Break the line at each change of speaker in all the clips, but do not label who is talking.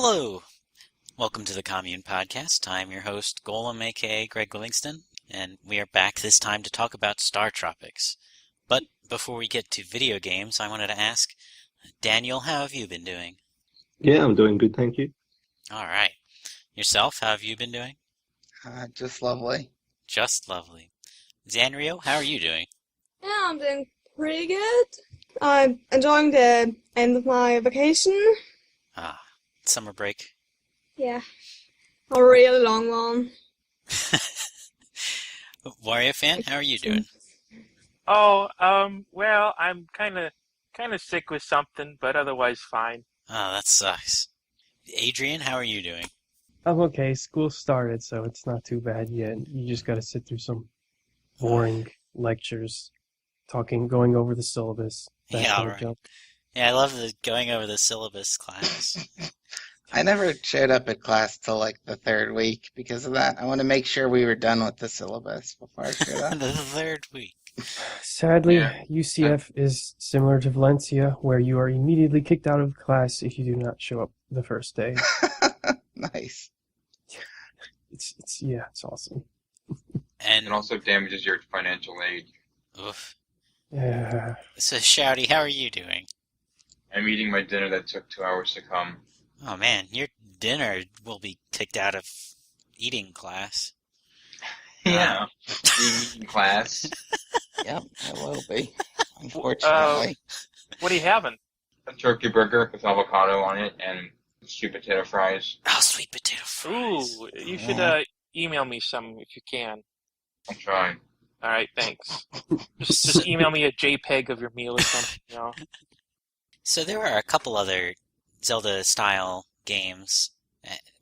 Hello! Welcome to the Commune podcast. I'm your host, Golem, aka Greg Livingston, and we are back this time to talk about StarTropics. But before we get to video games, I wanted to ask, Daniel, how have you been doing?
Yeah, I'm doing good, thank you.
Alright. Yourself, how have you been doing?
Just lovely.
Just lovely. Zanrio, how are you doing?
Yeah, I'm doing pretty good. I'm enjoying the end of my vacation.
Summer break.
Yeah, a really long one.
Wario fan, how are you doing?
Well, I'm kind of sick with something, but otherwise fine.
Oh, that sucks. Adrian, how are you doing?
I'm okay. School started, so it's not too bad yet. You just got to sit through some boring lectures, going over the syllabus. That
Yeah,
kind of
right.
junk.
Yeah, I love the going over the syllabus class.
I never showed up at class till like the third week because of that. I want to make sure we were done with the syllabus before I showed up.
The third week.
Sadly,
Yeah.
UCF is similar to Valencia, where you are immediately kicked out of class if you do not show up the first day.
Nice.
It's awesome.
And
It also damages your financial aid.
oof.
Yeah.
So, Shouty, how are you doing?
I'm eating my dinner that took 2 hours to come.
Oh man, your dinner will be kicked out of eating class.
Yeah. Eating class.
Yep, it will be. Unfortunately.
What are you having?
A turkey burger with avocado on it and sweet potato fries.
Oh, sweet potato fries.
Ooh, you should email me some if you can.
I'll try.
All right, thanks. Just email me a JPEG of your meal or something.
So there are a couple other Zelda-style games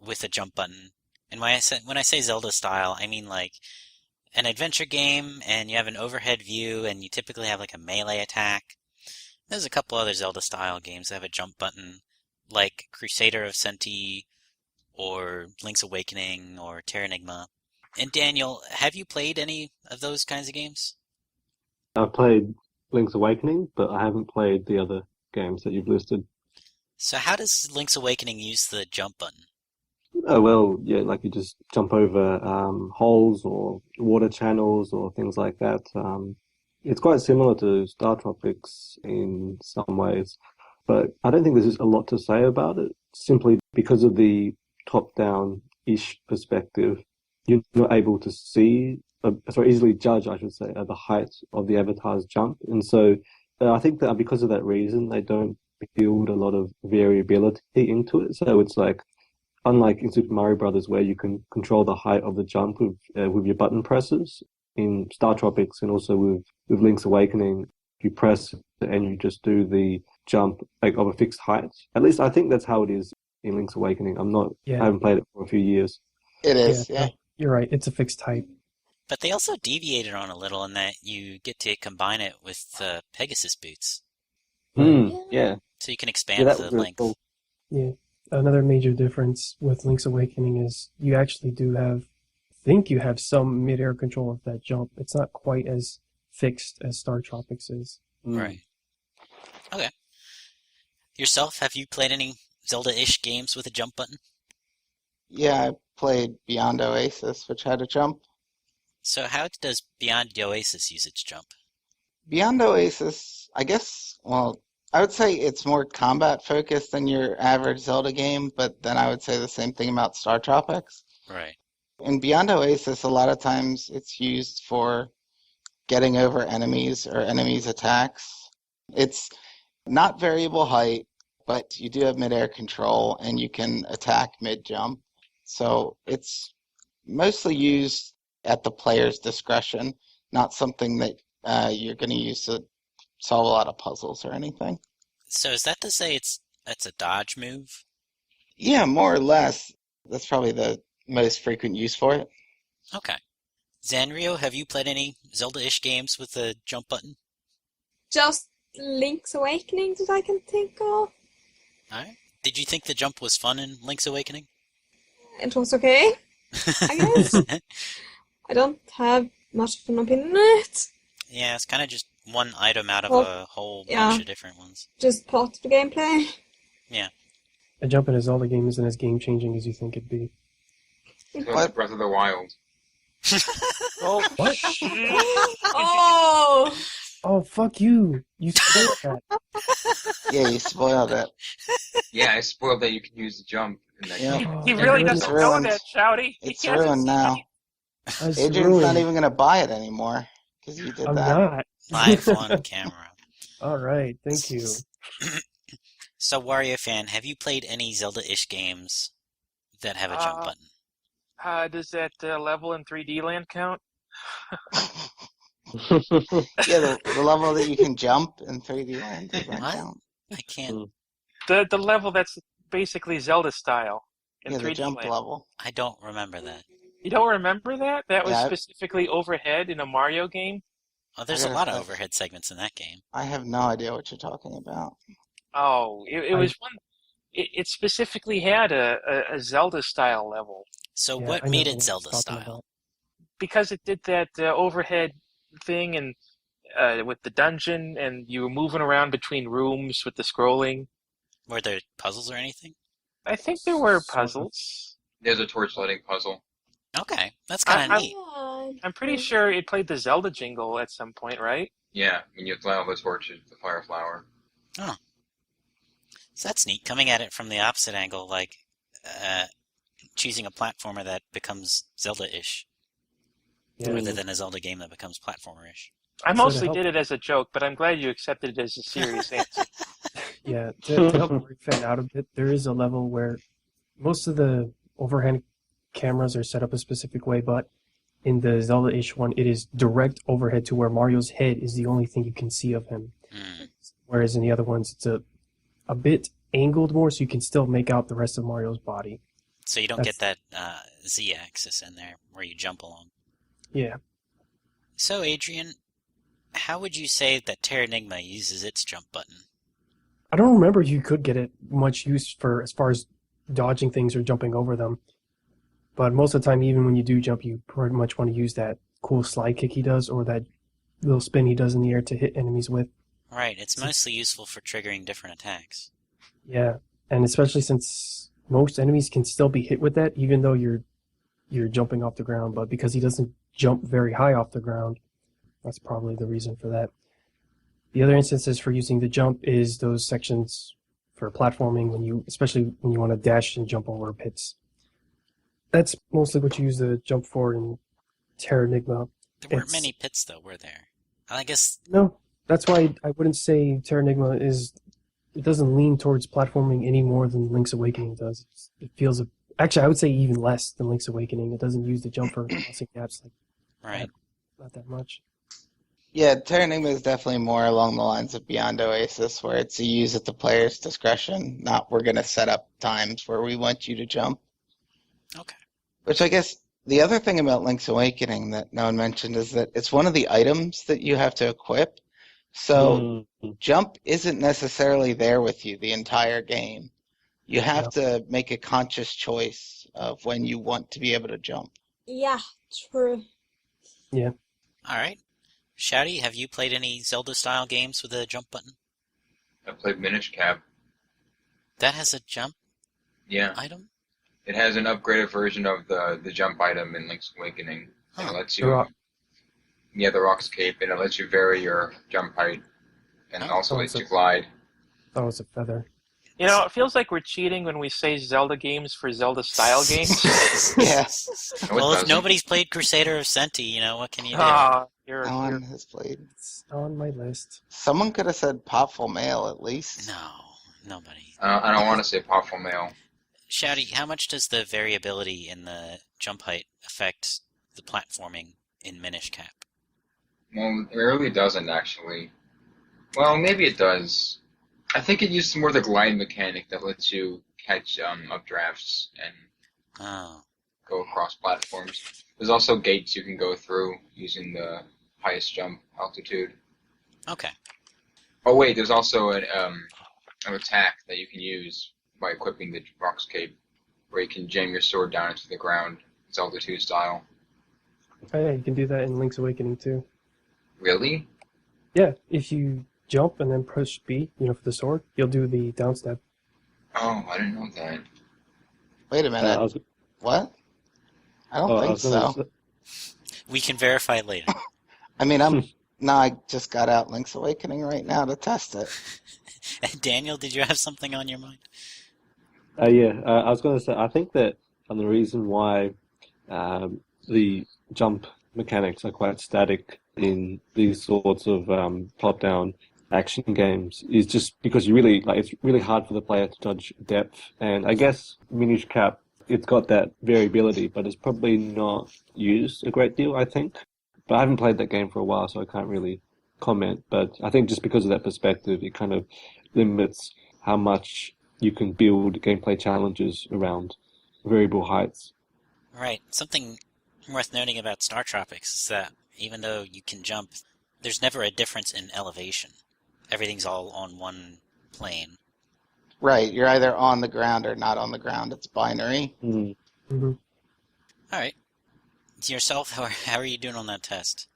with a jump button. And when I say Zelda-style, I mean like an adventure game, and you have an overhead view, and you typically have like a melee attack. There's a couple other Zelda-style games that have a jump button, like Crusader of Senti, or Link's Awakening, or Terranigma. And Daniel, have you played any of those kinds of games?
I've played Link's Awakening, but I haven't played the other games that you've listed.
So how does Link's Awakening use the jump button?
Oh, well, yeah, like you just jump over holes or water channels or things like that. It's quite similar to StarTropics in some ways, but I don't think there's just a lot to say about it, simply because of the top-down-ish perspective. You're not able to see, easily judge, I should say, the height of the avatar's jump. And so I think that because of that reason, they don't build a lot of variability into it. So it's like, unlike in Super Mario Brothers, where you can control the height of the jump with your button presses, in StarTropics and also with Link's Awakening, you press and you just do the jump like of a fixed height. At least I think that's how it is in Link's Awakening. I haven't played it for a few years.
It is, yeah.
You're right. It's a fixed height.
But they also deviated on a little in that you get to combine it with the Pegasus boots.
Yeah.
So you can expand
that
the
was really
length.
cool.
Yeah. Another major difference with Link's Awakening is you actually think you have some mid-air control of that jump. It's not quite as fixed as StarTropics is.
Right. Okay. Yourself, have you played any Zelda-ish games with a jump button?
Yeah, I played Beyond Oasis, which had a jump.
So how does Beyond Oasis use its jump?
Beyond Oasis, I guess, well, I would say it's more combat focused than your average Zelda game, but then I would say the same thing about StarTropics.
Right.
In Beyond Oasis, a lot of times it's used for getting over enemies or enemies' attacks. It's not variable height, but you do have mid-air control and you can attack mid-jump. So it's mostly used at the player's discretion, not something that you're going to use to solve a lot of puzzles or anything.
So is that to say it's a dodge move?
Yeah, more or less. That's probably the most frequent use for it.
Okay. Zanrio, have you played any Zelda-ish games with a jump button?
Just Link's Awakening that I can think of.
Alright. Did you think the jump was fun in Link's Awakening?
It was okay, I guess. I don't have much of an opinion on it.
Yeah, it's kind of just one item out of
Well,
a whole
yeah.
bunch of different ones.
Just part of the gameplay.
Yeah.
A jump in a Zelda game isn't as game-changing as you think it'd be.
So
What?
it's Breath of the Wild.
Oh,
What?
Oh!
Oh, fuck you! You spoiled that.
Yeah, you spoiled it.
Yeah, I spoiled that you can use the jump in that
Yeah.
game.
he
Oh,
really
it's
doesn't
ruined.
know that, Shouty.
It's
He hasn't
ruined
seen
now.
any-
That's
Adrian's not
ruined.
even going to buy it anymore because you did
I'm
that.
not.
Live on camera.
All right, thank you.
So, Wario fan, have you played any Zelda-ish games that have a jump button?
Does that level in 3D Land count?
Yeah, the level that you can jump in 3D Land, does that
What?
count?
I can't.
The level that's basically Zelda style in
Yeah, the
3D
jump
Land.
level.
I don't remember that.
You don't remember that? That was
Yeah,
specifically overhead in a Mario game?
Oh, there's
I
a
gotta
lot of
say-
overhead segments in that game.
I have no idea what you're talking about.
Oh, it was one. It specifically had a Zelda style level
So,
Yeah,
what
I know
made
what
it
you're
Zelda
talking
style?
about.
because it did that overhead thing and with the dungeon, and you were moving around between rooms with the scrolling.
Were there puzzles or anything?
I think there were
Sort of.
puzzles.
There's a torch lighting puzzle.
Okay, that's kind of
I-
neat.
Yeah.
I'm pretty sure it played the Zelda jingle at some point, right?
Yeah, when you light all the torches, the fire flower.
So that's neat. Coming at it from the opposite angle, like choosing a platformer that becomes Zelda-ish,
Yeah,
rather than a Zelda game that becomes platformer-ish.
I
So to
mostly
help-
did it as a joke, but I'm glad you accepted it as a serious answer.
yeah. To help Mario fan out a bit, there is a level where most of the overhead cameras are set up a specific way, but in the Zelda-ish one, it is direct overhead to where Mario's head is the only thing you can see of him.
Hmm.
Whereas in the other ones, it's a bit angled more, so you can still make out the rest of Mario's body.
So you don't
That's-
get that Z-axis in there where you jump along.
Yeah.
So, Adrian, how would you say that Terranigma uses its jump button?
I don't remember you could get it much use for as far as dodging things or jumping over them. But most of the time, even when you do jump, you pretty much want to use that cool slide kick he does or that little spin he does in the air to hit enemies with.
Right, it's mostly useful for triggering different attacks.
Yeah, and especially since most enemies can still be hit with that, even though you're jumping off the ground. But because he doesn't jump very high off the ground, that's probably the reason for that. The other instances for using the jump is those sections for platforming especially when you want to dash and jump over pits. That's mostly what you use the jump for in Terranigma.
There weren't
It's-
many pits, though, were there? I guess.
No, that's why I wouldn't say Terranigma it doesn't lean towards platforming any more than Link's Awakening does. It feels actually I would say even less than Link's Awakening. It doesn't use the jump for crossing gaps like
Right.
not that much.
Yeah, Terranigma is definitely more along the lines of Beyond Oasis, where it's a use at the player's discretion, not we're going to set up times where we want you to jump.
Okay.
Which I guess the other thing about Link's Awakening that no one mentioned is that it's one of the items that you have to equip. So jump isn't necessarily there with you the entire game. You have to make a conscious choice of when you want to be able to jump.
Yeah, true.
All right. Shouty, have you played any Zelda-style games with a jump button?
I played Minish Cap.
That has a jump
Yeah,
item?
it has an upgraded version of the jump item in Link's Awakening. And
Huh.
it lets
The
you,
rock.
yeah, the Rock's Cape, and it lets you vary your jump height, and it also
Oh,
lets
so-
you glide.
That was a feather.
You know, it feels like we're cheating when we say Zelda games for Zelda-style games.
Yeah.
No,
Well,
it
if
doesn't.
nobody's played Crusader of Senti, what can you do?
You're
No one has played.
It's on my list.
Someone could have said Potful Mail at least.
No, nobody.
I don't want to say powerful male.
Shouty, how much does the variability in the jump height affect the platforming in Minish Cap?
Well, it really doesn't, actually. Well, maybe it does. I think it uses more the glide mechanic that lets you catch updrafts and
Oh,
go across platforms. There's also gates you can go through using the highest jump altitude.
okay.
Oh wait, there's also an attack that you can use by equipping the Rock's Cape, where you can jam your sword down into the ground, Zelda 2 style.
Oh, yeah, you can do that in Link's Awakening too.
Really?
Yeah, if you jump and then push B, for the sword, you'll do the down step.
Oh, I didn't know that.
Wait a
I
minute.
was,
What? I don't
oh, I
think
was going to
so.
say,
We can verify later.
I mean, now I just got out Link's Awakening right now to test it.
Daniel, did you have something on your mind?
I was going to say, I think that the reason why the jump mechanics are quite static in these sorts of top-down action games is just because you really like it's really hard for the player to judge depth. And I guess Minish Cap, it's got that variability, but it's probably not used a great deal, I think. But I haven't played that game for a while, so I can't really comment. But I think just because of that perspective, it kind of limits how much you can build gameplay challenges around variable heights.
Right. Something worth noting about StarTropics is that even though you can jump, there's never a difference in elevation. Everything's all on one plane.
Right, you're either on the ground or not on the ground. It's binary.
Mm.
Hmm.
All right. Yourself, how are you doing on that test?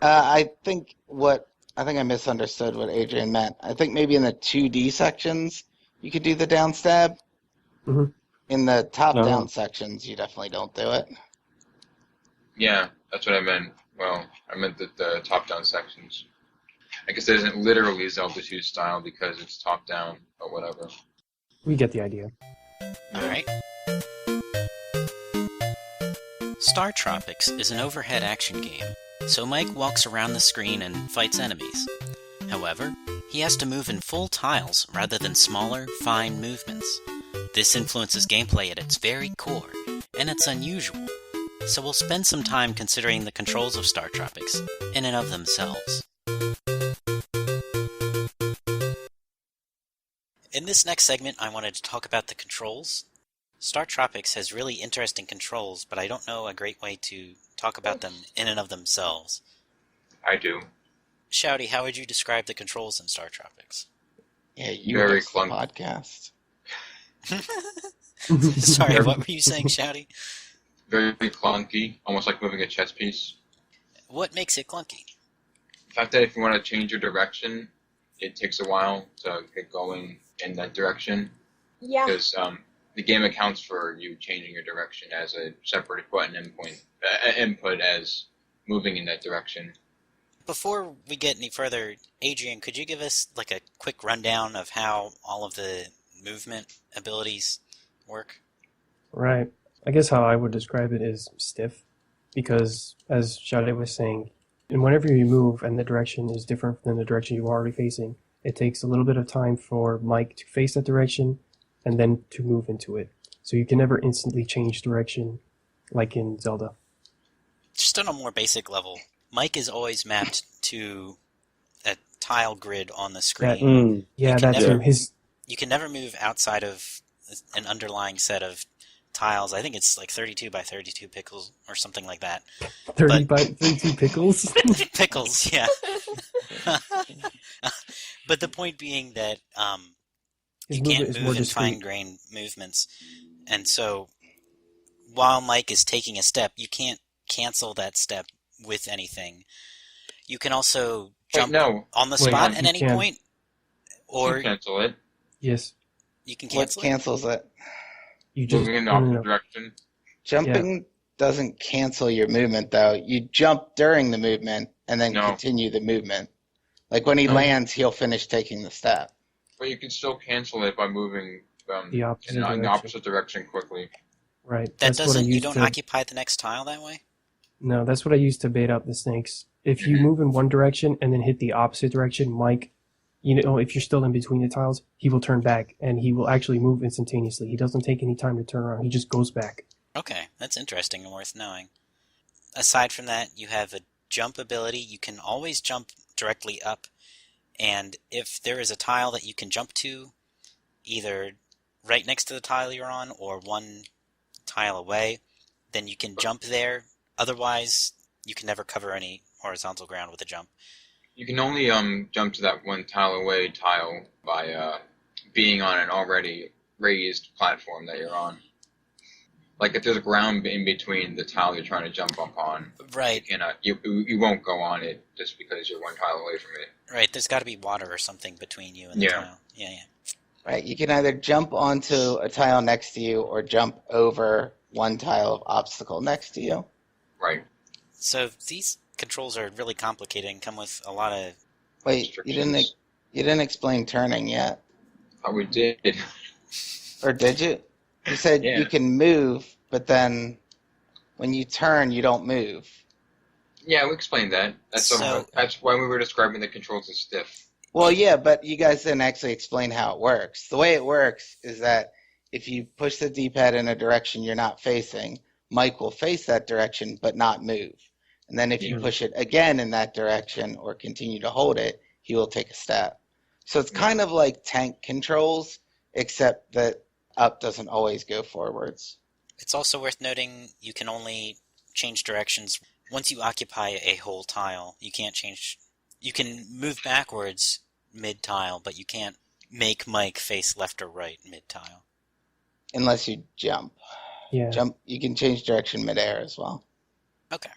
I think I misunderstood what Adrian meant. I think maybe in the 2D sections you could do the down stab.
Hmm.
In the top-down
Oh.
sections, you definitely don't do it.
Yeah, that's what I meant. Well, I meant the top-down sections. I guess it isn't literally Zelda 2 style because it's top-down, but whatever.
We get the idea.
All right. StarTropics is an overhead action game, so Mike walks around the screen and fights enemies. However, he has to move in full tiles rather than smaller, fine movements. This influences gameplay at its very core, and it's unusual. So we'll spend some time considering the controls of StarTropics in and of themselves. In this next segment, I wanted to talk about the controls. StarTropics has really interesting controls, but I don't know a great way to talk about them in and of themselves.
I do.
Shouty, how would you describe the controls in StarTropics?
Yeah, you
Very
host the
clunky.
podcast.
Sorry, what were you saying, Shouty?
Very clunky, almost like moving a chess piece.
What makes it clunky?
The fact that if you want to change your direction, it takes a while to get going in that direction.
Yeah.
Because the game accounts for you changing your direction as a separate button input as moving in that direction.
Before we get any further, Adrian, could you give us like a quick rundown of how all of the movement abilities work?
Right. I guess how I would describe it is stiff, because as Shade was saying, and whenever you move and the direction is different than the direction you are already facing, it takes a little bit of time for Mike to face that direction and then to move into it. So you can never instantly change direction like in Zelda.
Just on a more basic level, Mike is always mapped to a tile grid on the screen.
Yeah,
You can
that's
never-
him.
You can never move outside of an underlying set of tiles. I think it's like 32 by 32 pixels or something like that.
30 by 32 pickles.
Pickles, yeah. But the point being that
His
you
movement
can't
is more
move in
discreet.
fine-grained movements. And so while Mike is taking a step, you can't cancel that step with anything. You can also jump
no,
on the
Wait,
spot
you
at any
can.
point,
you
or
can cancel it.
Yes.
you can
What
cancel it.
cancels it?
You just
Moving in the
no,
opposite
no.
direction.
Jumping doesn't cancel your movement, though. You jump during the movement and then
No.
continue the movement. Like when he
No.
lands, he'll finish taking the step.
But you can still cancel it by moving
The opposite
in the
direction.
opposite direction quickly.
Right.
That
That's what I
doesn't. You
used
don't
to.
occupy the next tile that way.
No, that's what I used to bait out the snakes. If you
Mhm.
move in one direction and then hit the opposite direction, Mike, if you're still in between the tiles, he will turn back and he will actually move instantaneously. He doesn't take any time to turn around. He just goes back.
Okay, that's interesting and worth knowing. Aside from that, you have a jump ability. You can always jump directly up, and if there is a tile that you can jump to, either right next to the tile you're on or one tile away, then you can jump there. Otherwise, you can never cover any horizontal ground with a jump.
You can only jump to that one tile away tile by being on an already raised platform that you're on. Like if there's ground in between the tile you're trying to jump up on,
Right,
you won't go on it just because you're one tile away from it.
right. There's got to be water or something between you and the
Yeah.
tile. Yeah.
Right, you can either jump onto a tile next to you or jump over one tile of obstacle next to you.
Right.
So these controls are really complicated and come with a lot of...
Wait, you didn't explain turning yet.
Oh, we did.
Or did you? You said
Yeah.
you can move, but then when you turn, you don't move.
Yeah, we explained that. That's why we were describing the controls as stiff.
Well, yeah, but you guys didn't actually explain how it works. The way it works is that if you push the D-pad in a direction you're not facing, Mike will face that direction but not move. And then if you push it again in that direction or continue to hold it, he will take a step. So it's kind of like tank controls, except that up doesn't always go forwards.
It's also worth noting you can only change directions once you occupy a whole tile. You can't change... You can move backwards mid-tile, but you can't make Mike face left or right mid-tile.
Unless you jump.
Yeah.
You can change direction midair as well.
Okay.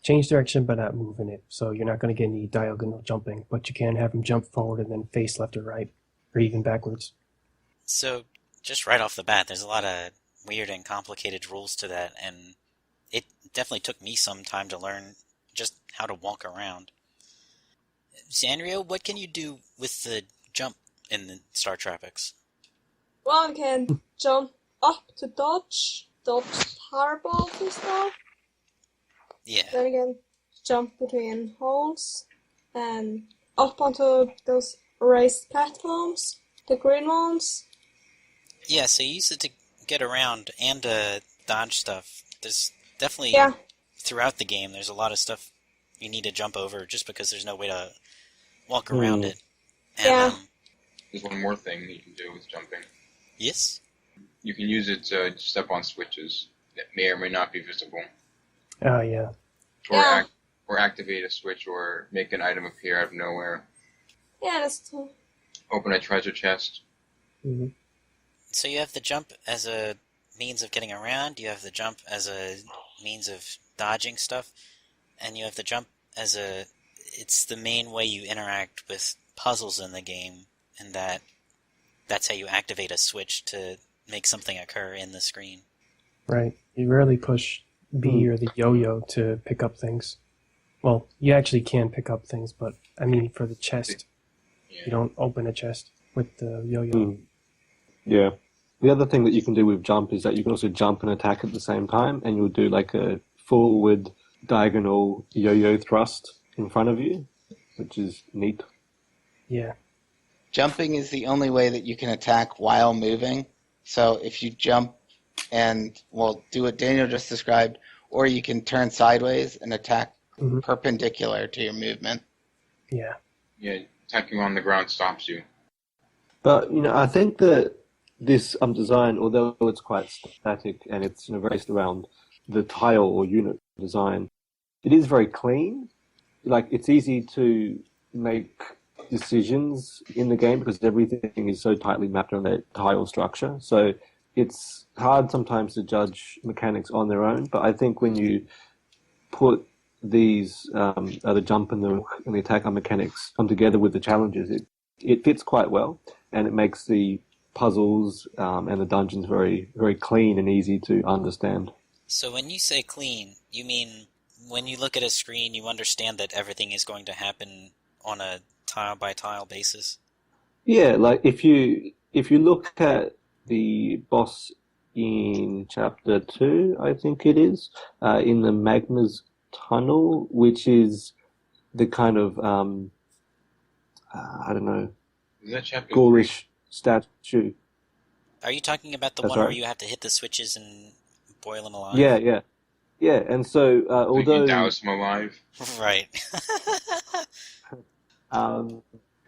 Change direction, but not moving it. So you're not going to get any diagonal jumping, but you can have him jump forward and then face left or right, or even backwards.
So, just right off the bat, there's a lot of weird and complicated rules to that, and it definitely took me some time to learn just how to walk around. Sanrio, what can you do with the jump in the StarTropics?
Well, you can jump up to dodge fireballs and stuff.
Yeah.
Then again, jump between holes and up onto those raised platforms, the green ones.
Yeah, so you use it to get around and dodge stuff. There's definitely, throughout the game, there's a lot of stuff you need to jump over just because there's no way to walk around it. And,
There's one more thing you can do with jumping.
Yes?
You can use it to step on switches that may or may not be visible.
Oh, yeah.
Or activate a switch or make an item appear out of nowhere.
Yeah, that's true.
Open a treasure chest.
Mm-hmm.
So you have the jump as a means of getting around, you have the jump as a means of dodging stuff, and you have the jump as it's the main way you interact with puzzles in the game, and that's how you activate a switch to make something occur in the screen.
Right. You rarely push B or the yo-yo to pick up things. Well, you actually can pick up things, but I mean for the chest. You don't open a chest with the yo-yo.
Yeah. The other thing that you can do with jump is that you can also jump and attack at the same time, and you'll do like a forward diagonal yo-yo thrust in front of you, which is neat.
Yeah.
Jumping is the only way that you can attack while moving. So if you jump and, do what Daniel just described, or you can turn sideways and attack perpendicular to your movement.
Yeah.
Yeah, attacking on the ground stops you.
But, I think that this design, although it's quite static and it's based around the tile or unit design, it is very clean. Like, it's easy to make decisions in the game because everything is so tightly mapped on that tile structure. So it's hard sometimes to judge mechanics on their own, but I think when you put these the jump and the attack on mechanics come together with the challenges, it fits quite well, and it makes the puzzles and the dungeons very, very clean and easy to understand.
So when you say clean, you mean when you look at a screen, you understand that everything is going to happen on a tile-by-tile basis?
Yeah, like if you look at the boss in Chapter 2, I think it is, in the Magma's Tunnel, which is the kind of, I don't know,
Is that Chapter
Gaulish statue.
Are you talking about the
That's
one where
right.
you have to hit the switches and boil them alive?
Yeah. And so,
You
although
douse them alive.
Right.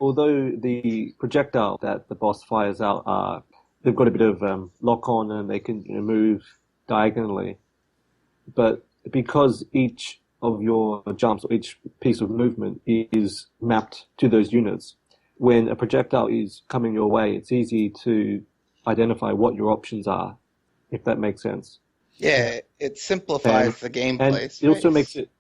although the projectile that the boss fires out they've got a bit of lock on and they can move diagonally, but because each of your jumps or each piece of movement is mapped to those units, when a projectile is coming your way, it's easy to identify what your options are, if that makes sense.
Yeah, it simplifies the gameplay.
And it also makes it,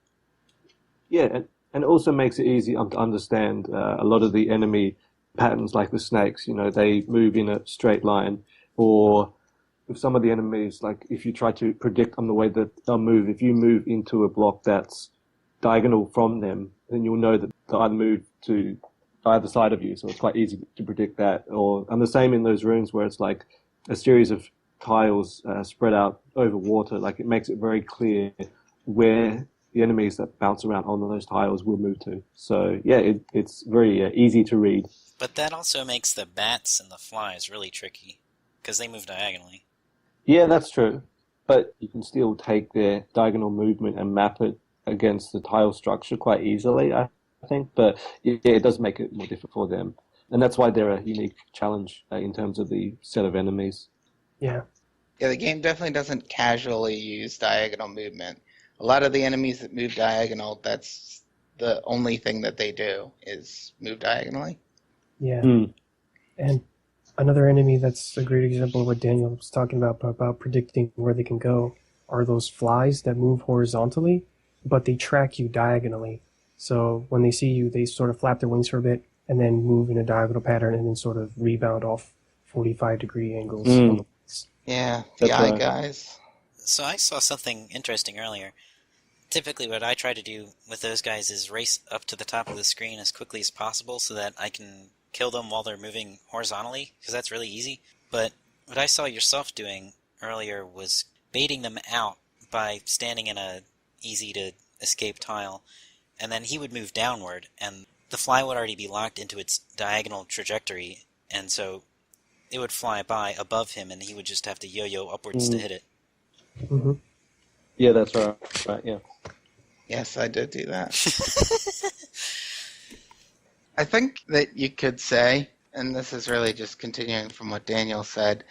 and it also makes it easy to understand a lot of the enemy patterns like the snakes, they move in a straight line, or with some of the enemies, like if you try to predict on the way that they'll move, if you move into a block that's diagonal from them, then you'll know that they'll either move to either side of you, so it's quite easy to predict that. And the same in those rooms where it's like a series of tiles spread out over water, like it makes it very clear where the enemies that bounce around on those tiles will move to. So yeah, it's very easy to read.
But that also makes the bats and the flies really tricky, because they move diagonally.
Yeah, that's true. But you can still take their diagonal movement and map it against the tile structure quite easily, I think. But yeah, it does make it more difficult for them. And that's why they're a unique challenge in terms of the set of enemies.
Yeah.
Yeah, the game definitely doesn't casually use diagonal movement. A lot of the enemies that move diagonal, that's the only thing that they do is move diagonally.
Yeah. And another enemy that's a great example of what Daniel was talking about predicting where they can go, are those flies that move horizontally, but they track you diagonally. So when they see you, they sort of flap their wings for a bit and then move in a diagonal pattern and then sort of rebound off 45-degree angles.
Yeah, the eye guys.
So I saw something interesting earlier. Typically what I try to do with those guys is race up to the top of the screen as quickly as possible so that I can kill them while they're moving horizontally, because that's really easy. But what I saw yourself doing earlier was baiting them out by standing in a easy-to-escape tile, and then he would move downward, and the fly would already be locked into its diagonal trajectory, and so it would fly by above him, and he would just have to yo-yo upwards to hit it.
Mm-hmm.
Yeah, that's right. Yeah.
Yes, I did do that. I think that you could say, and this is really just continuing from what Daniel said,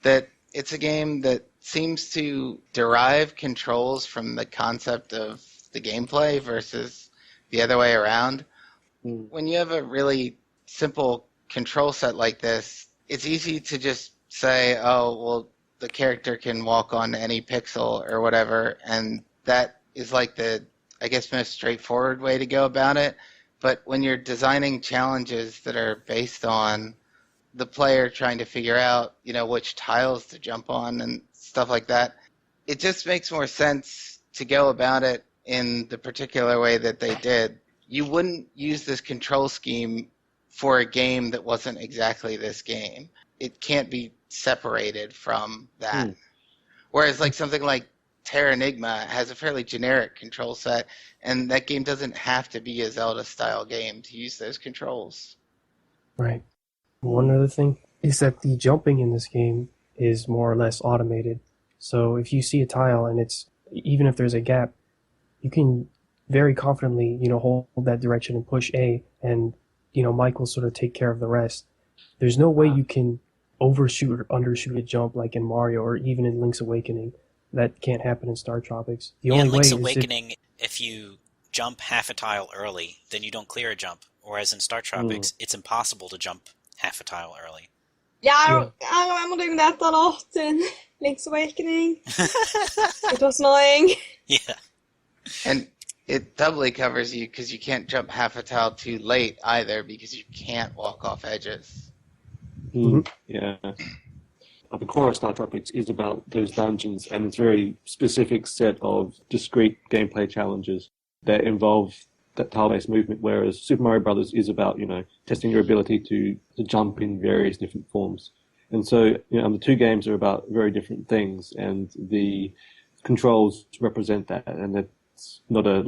that it's a game that seems to derive controls from the concept of the gameplay versus the other way around. When you have a really simple control set like this, it's easy to just say, oh, well, the character can walk on any pixel or whatever, and that is like the, I guess, most straightforward way to go about it. But when you're designing challenges that are based on the player trying to figure out, which tiles to jump on and stuff like that, it just makes more sense to go about it in the particular way that they did. You wouldn't use this control scheme for a game that wasn't exactly this game. It can't be separated from that. Whereas like something like Terra Enigma has a fairly generic control set, and that game doesn't have to be a Zelda-style game to use those controls.
Right. One other thing is that the jumping in this game is more or less automated. So if you see a tile and even if there's a gap, you can very confidently, hold that direction and push A, and, Mike will sort of take care of the rest. There's no way you can overshoot or undershoot a jump like in Mario or even in Link's Awakening. That can't happen in StarTropics. The only
in Link's
way
Awakening, if you jump half a tile early, then you don't clear a jump. Whereas in StarTropics, it's impossible to jump half a tile early.
Yeah, I remember doing that a lot in Link's Awakening. It was annoying.
Yeah.
And it doubly covers you because you can't jump half a tile too late either because you can't walk off edges.
Yeah. The core of StarTropics is about those dungeons, and it's a very specific set of discrete gameplay challenges that involve that tile-based movement, whereas Super Mario Brothers is about, testing your ability to jump in various different forms. And so, the two games are about very different things, and the controls represent that, and that's not a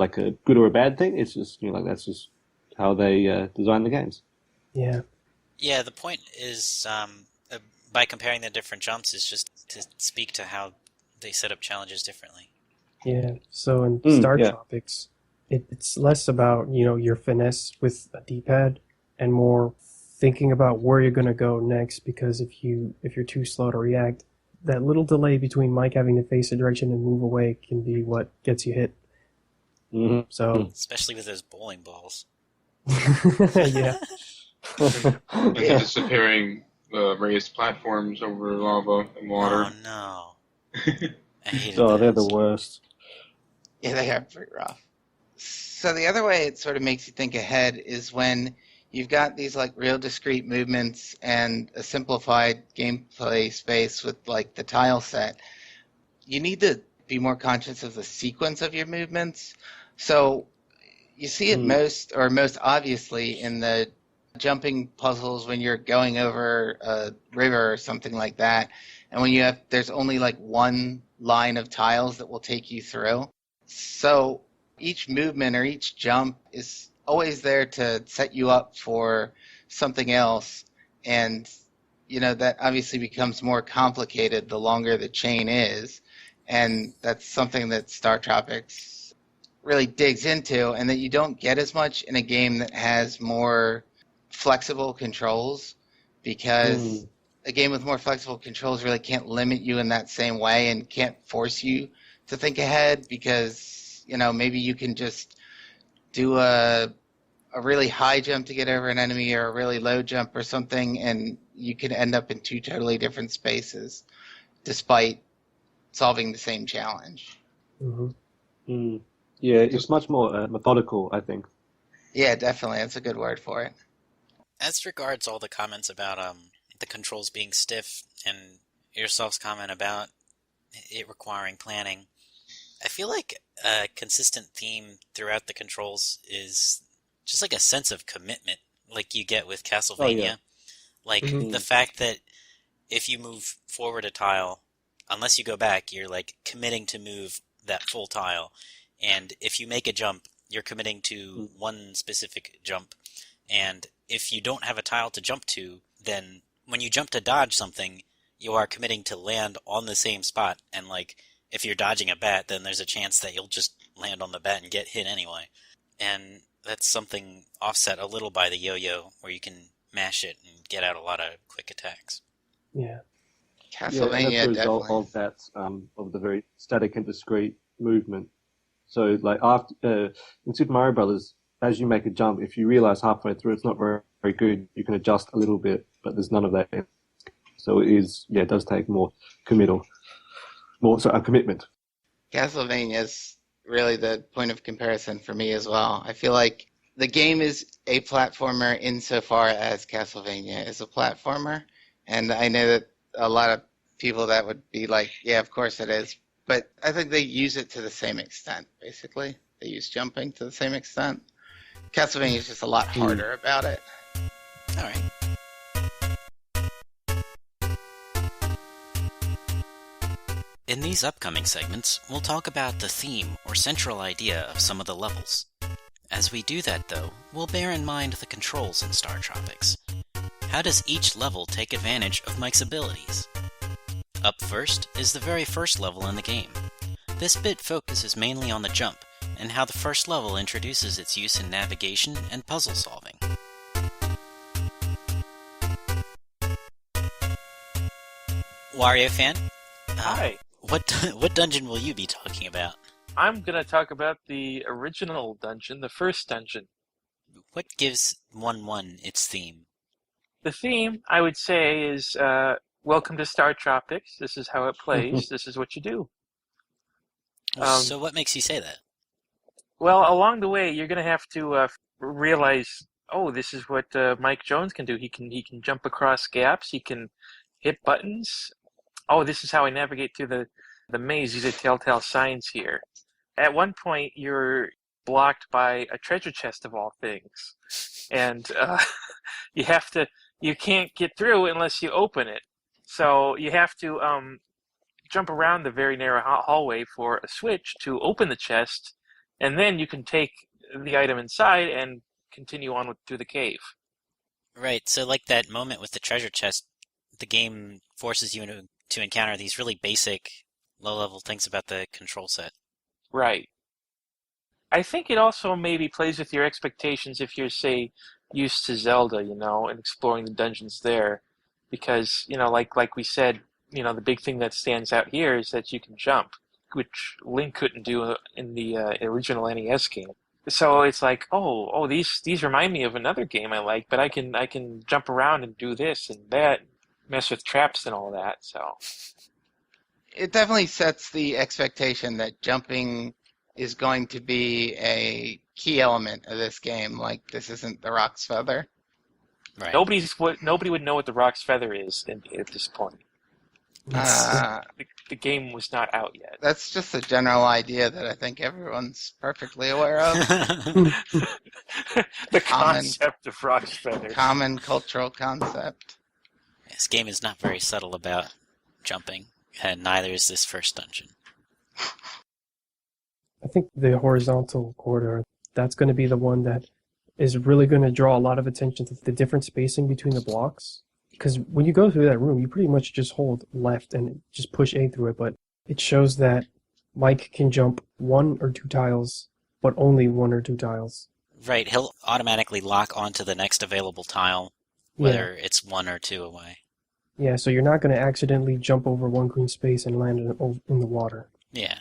good or a bad thing. It's just, that's just how they design the games.
Yeah.
Yeah, the point is, by comparing the different jumps, is just to speak to how they set up challenges differently.
Yeah, so in StarTropics, it's less about, your finesse with a D-pad and more thinking about where you're going to go next, because if you're too slow to react, that little delay between Mike having to face a direction and move away can be what gets you hit. So
especially with those bowling balls.
Yeah.
And disappearing raised platforms over lava and water.
Oh no. I hated
they're
those.
the worst.
Yeah, they are pretty rough. So the other way it sort of makes you think ahead is when you've got these like real discrete movements and a simplified gameplay space with like the tile set. You need to be more conscious of the sequence of your movements. So you see it most obviously in the jumping puzzles when you're going over a river or something like that, and when there's only like one line of tiles that will take you through. So each movement or each jump is always there to set you up for something else, and that obviously becomes more complicated the longer the chain is, and that's something that StarTropics really digs into, and that you don't get as much in a game that has more flexible controls, because a game with more flexible controls really can't limit you in that same way and can't force you to think ahead, because maybe you can just do a really high jump to get over an enemy or a really low jump or something, and you can end up in two totally different spaces despite solving the same challenge.
Mm-hmm. Yeah, it's much more methodical, I think.
Yeah, definitely. That's a good word for it.
As regards all the comments about the controls being stiff and yourself's comment about it requiring planning, I feel like a consistent theme throughout the controls is just like a sense of commitment, like you get with Castlevania.
Oh, yeah.
Like the fact that if you move forward a tile, unless you go back, you're like committing to move that full tile. And if you make a jump, you're committing to one specific jump. And if you don't have a tile to jump to, then when you jump to dodge something, you are committing to land on the same spot. And like, if you're dodging a bat, then there's a chance that you'll just land on the bat and get hit anyway. And that's something offset a little by the yo-yo, where you can mash it and get out a lot of quick attacks.
Yeah.
Castlevania,
that's the result
definitely.
of that, of the very static and discrete movement. So, like after in Super Mario Brothers, as you make a jump, if you realize halfway through it's not very, very good, you can adjust a little bit, but there's none of that. So it does take more commitment.
Castlevania is really the point of comparison for me as well. I feel like the game is a platformer insofar as Castlevania is a platformer, and I know that a lot of people that would be like, yeah, of course it is, but I think they use it to the same extent, basically. They use jumping to the same extent. Castlevania is just a lot harder about it.
All right. In these upcoming segments, we'll talk about the theme or central idea of some of the levels. As we do that, though, we'll bear in mind the controls in StarTropics. How does each level take advantage of Mike's abilities? Up first is the very first level in the game. This bit focuses mainly on the jump, and how the first level introduces its use in navigation and puzzle solving. Wario fan?
Hi.
What dungeon will you be talking about?
I'm going to talk about the original dungeon, the first dungeon.
What gives 1-1 its theme?
The theme, I would say, is welcome to StarTropics. This is how it plays. This is what you do.
So what makes you say that?
Well, along the way, you're going to have to realize, oh, this is what Mike Jones can do. He can jump across gaps. He can hit buttons. Oh, this is how I navigate through the maze. These are telltale signs here. At one point, you're blocked by a treasure chest of all things, and you can't get through unless you open it. So you have to jump around the very narrow hallway for a switch to open the chest, and then you can take the item inside and continue on through the cave.
Right, so like that moment with the treasure chest, the game forces you to encounter these really basic, low-level things about the control set.
Right. I think it also maybe plays with your expectations if you're, say, used to Zelda, and exploring the dungeons there. Because, like we said, the big thing that stands out here is that you can jump, which Link couldn't do in the original NES game. So it's like, oh, these remind me of another game I like, but I can jump around and do this and that, mess with traps and all that. So
It definitely sets the expectation that jumping is going to be a key element of this game. Like, this isn't the Rock's Feather.
Right.
Nobody would know what the Rock's Feather is at this point.
Uh,
The game was not out yet.
that's just a general idea that I think everyone's perfectly aware of.
The
Common,
concept of Rock's Feather.
common cultural concept.
This game is not very subtle about jumping, and neither is this first dungeon.
I think the horizontal corridor, that's going to be the one that is really going to draw a lot of attention to the different spacing between the blocks. Because when you go through that room, you pretty much just hold left and just push A through it, but it shows that Mike can jump 1 or 2 tiles, but only 1 or 2 tiles.
Right, he'll automatically lock onto the next available tile, whether it's 1 or 2 away.
Yeah, so you're not going to accidentally jump over one green space and land in the water.
Yeah.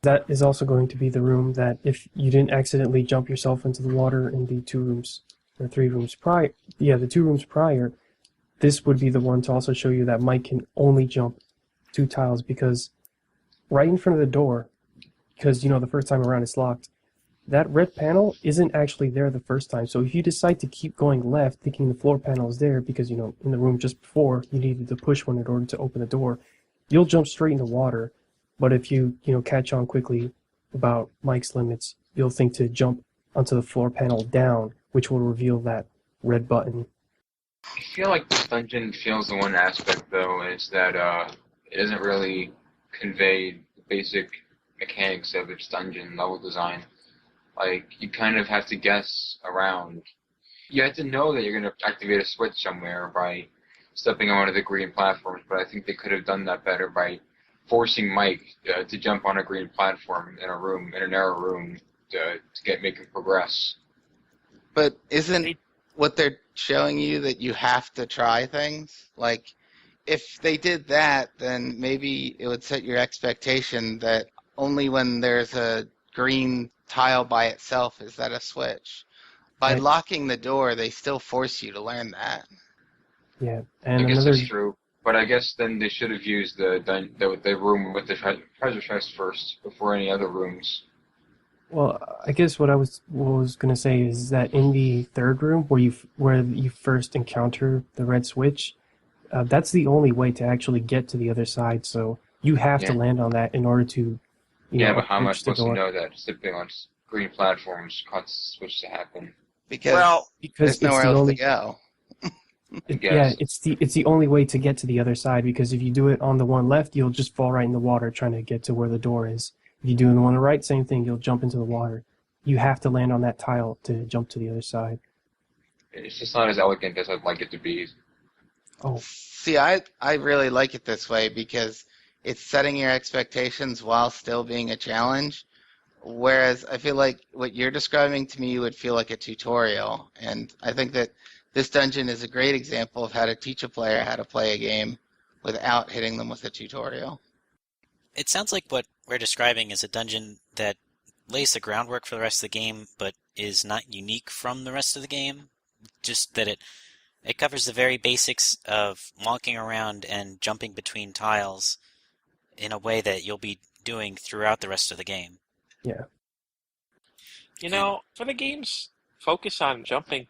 That is also going to be the room that if you didn't accidentally jump yourself into the water in the 2 rooms, or 3 rooms prior, the 2 rooms prior, this would be the one to also show you that Mike can only jump 2 tiles, because right in front of the door, because, the first time around it's locked, that red panel isn't actually there the first time. So if you decide to keep going left, thinking the floor panel is there because, in the room just before, you needed to push one in order to open the door, you'll jump straight into water. But if you, catch on quickly about Mike's limits, you'll think to jump onto the floor panel down, which will reveal that red button.
I feel like this dungeon feels the one aspect, though, is that it doesn't really convey the basic mechanics of its dungeon level design. Like, you kind of have to guess around. You have to know that you're going to activate a switch somewhere by stepping on one of the green platforms, but I think they could have done that better by forcing Mike to jump on a green platform in a narrow room, to make him progress.
But isn't what they're showing you that you have to try things? Like, if they did that, then maybe it would set your expectation that only when there's a green tile by itself is that a switch. By
Right.
locking the door, they still force you to learn that.
Yeah, and
I guess
another...
that's true, but I guess then they should have used the room with the treasure chest first before any other rooms.
Well, I guess what I was going to say is that in the 3rd room where you first encounter the red switch, that's the only way to actually get to the other side. So you have to land on that in order to,
but how am I
approach the
supposed to
door.
know that stepping on green platforms causes the switch to happen?
Because
Because
there's nowhere
it's the
else
only,
to go.
yeah, it's the only way to get to the other side. Because if you do it on the one left, you'll just fall right in the water trying to get to where the door is. If you do it on the one on the right, same thing. You'll jump into the water. You have to land on that tile to jump to the other side.
It's just not as elegant as I'd like it to be.
Oh,
See, I really like it this way because it's setting your expectations while still being a challenge. Whereas I feel like what you're describing to me would feel like a tutorial. And I think that this dungeon is a great example of how to teach a player how to play a game without hitting them with a tutorial.
It sounds like what we're describing is a dungeon that lays the groundwork for the rest of the game, but is not unique from the rest of the game. Just that it covers the very basics of walking around and jumping between tiles in a way that you'll be doing throughout the rest of the game.
yeah.
For the game's focus on jumping,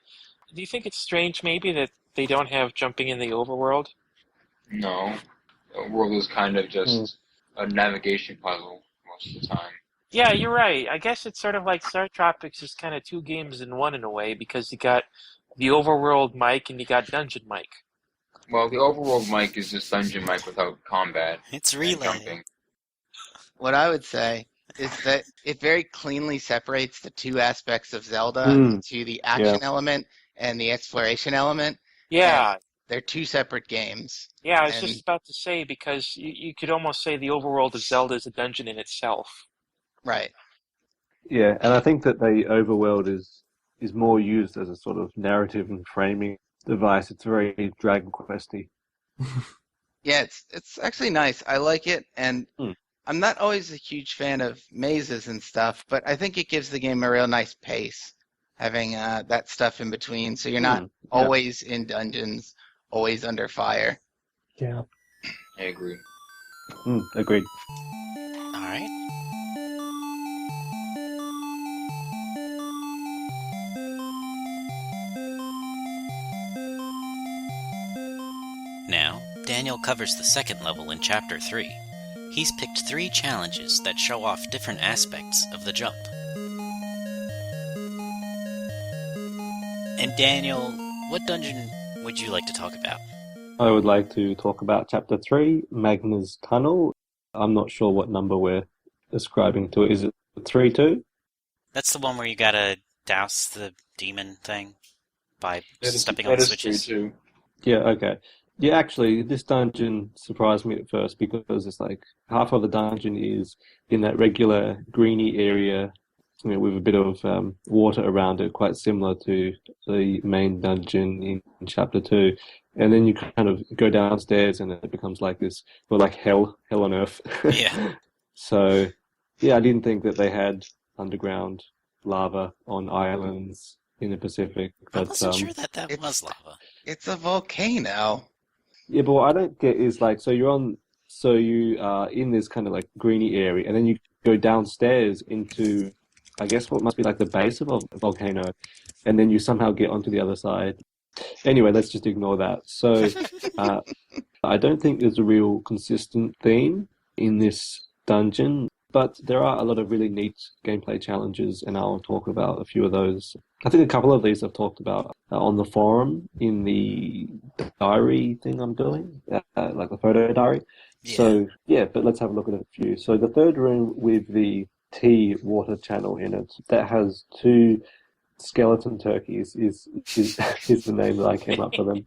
do you think it's strange maybe that they don't have jumping in the overworld?
No. The world is kind of just a navigation puzzle most of the time.
Yeah, you're right. I guess it's sort of like StarTropics is kind of 2 games in one in a way, because you got the overworld Mike and you got Dungeon Mike.
Well, the overworld Mike is just Dungeon Mike without combat.
It's
and
relay.
jumping.
What I would say is that it very cleanly separates the 2 aspects of Zelda into the action element and the exploration element.
Yeah.
And they're 2 separate games.
Yeah, I was just about to say, because you could almost say the overworld of Zelda is a dungeon in itself.
Right.
Yeah, and I think that the overworld is more used as a sort of narrative and framing device. It's very Dragon Questy.
Yeah, it's actually nice. I like it, and I'm not always a huge fan of mazes and stuff, but I think it gives the game a real nice pace, having that stuff in between, so you're not always in dungeons, always under fire.
Yeah.
I agree.
Agreed.
All right. Now, Daniel covers the second level in Chapter 3. He's picked 3 challenges that show off different aspects of the jump. And Daniel, what dungeon would you like to talk about?
I would like to talk about Chapter 3, Magna's Tunnel. I'm not sure what number we're ascribing to it. Is it 3-2?
That's the one where you gotta douse the demon thing by stepping on the switches.
3-2.
Yeah, okay. Yeah, actually, this dungeon surprised me at first because it's like half of the dungeon is in that regular greeny area, with a bit of water around it, quite similar to the main dungeon in Chapter 2. And then you kind of go downstairs and it becomes like this, well, like hell on earth.
Yeah.
So, yeah, I didn't think that they had underground lava on islands in the Pacific.
I
But
wasn't sure that was lava.
It's a volcano.
yeah, but what I don't get is like, so you are in this kind of like greeny area, and then you go downstairs into, I guess, what must be like the base of a volcano, and then you somehow get onto the other side. Anyway, let's just ignore that. So, I don't think there's a real consistent theme in this dungeon, but there are a lot of really neat gameplay challenges, and I'll talk about a few of those. I think a couple of these I've talked about on the forum in the diary thing I'm doing, like the photo diary.
Yeah.
So, yeah, but let's have a look at a few. So the third room with the T water channel in it, that has 2 skeleton turkeys is the name that I came up for them.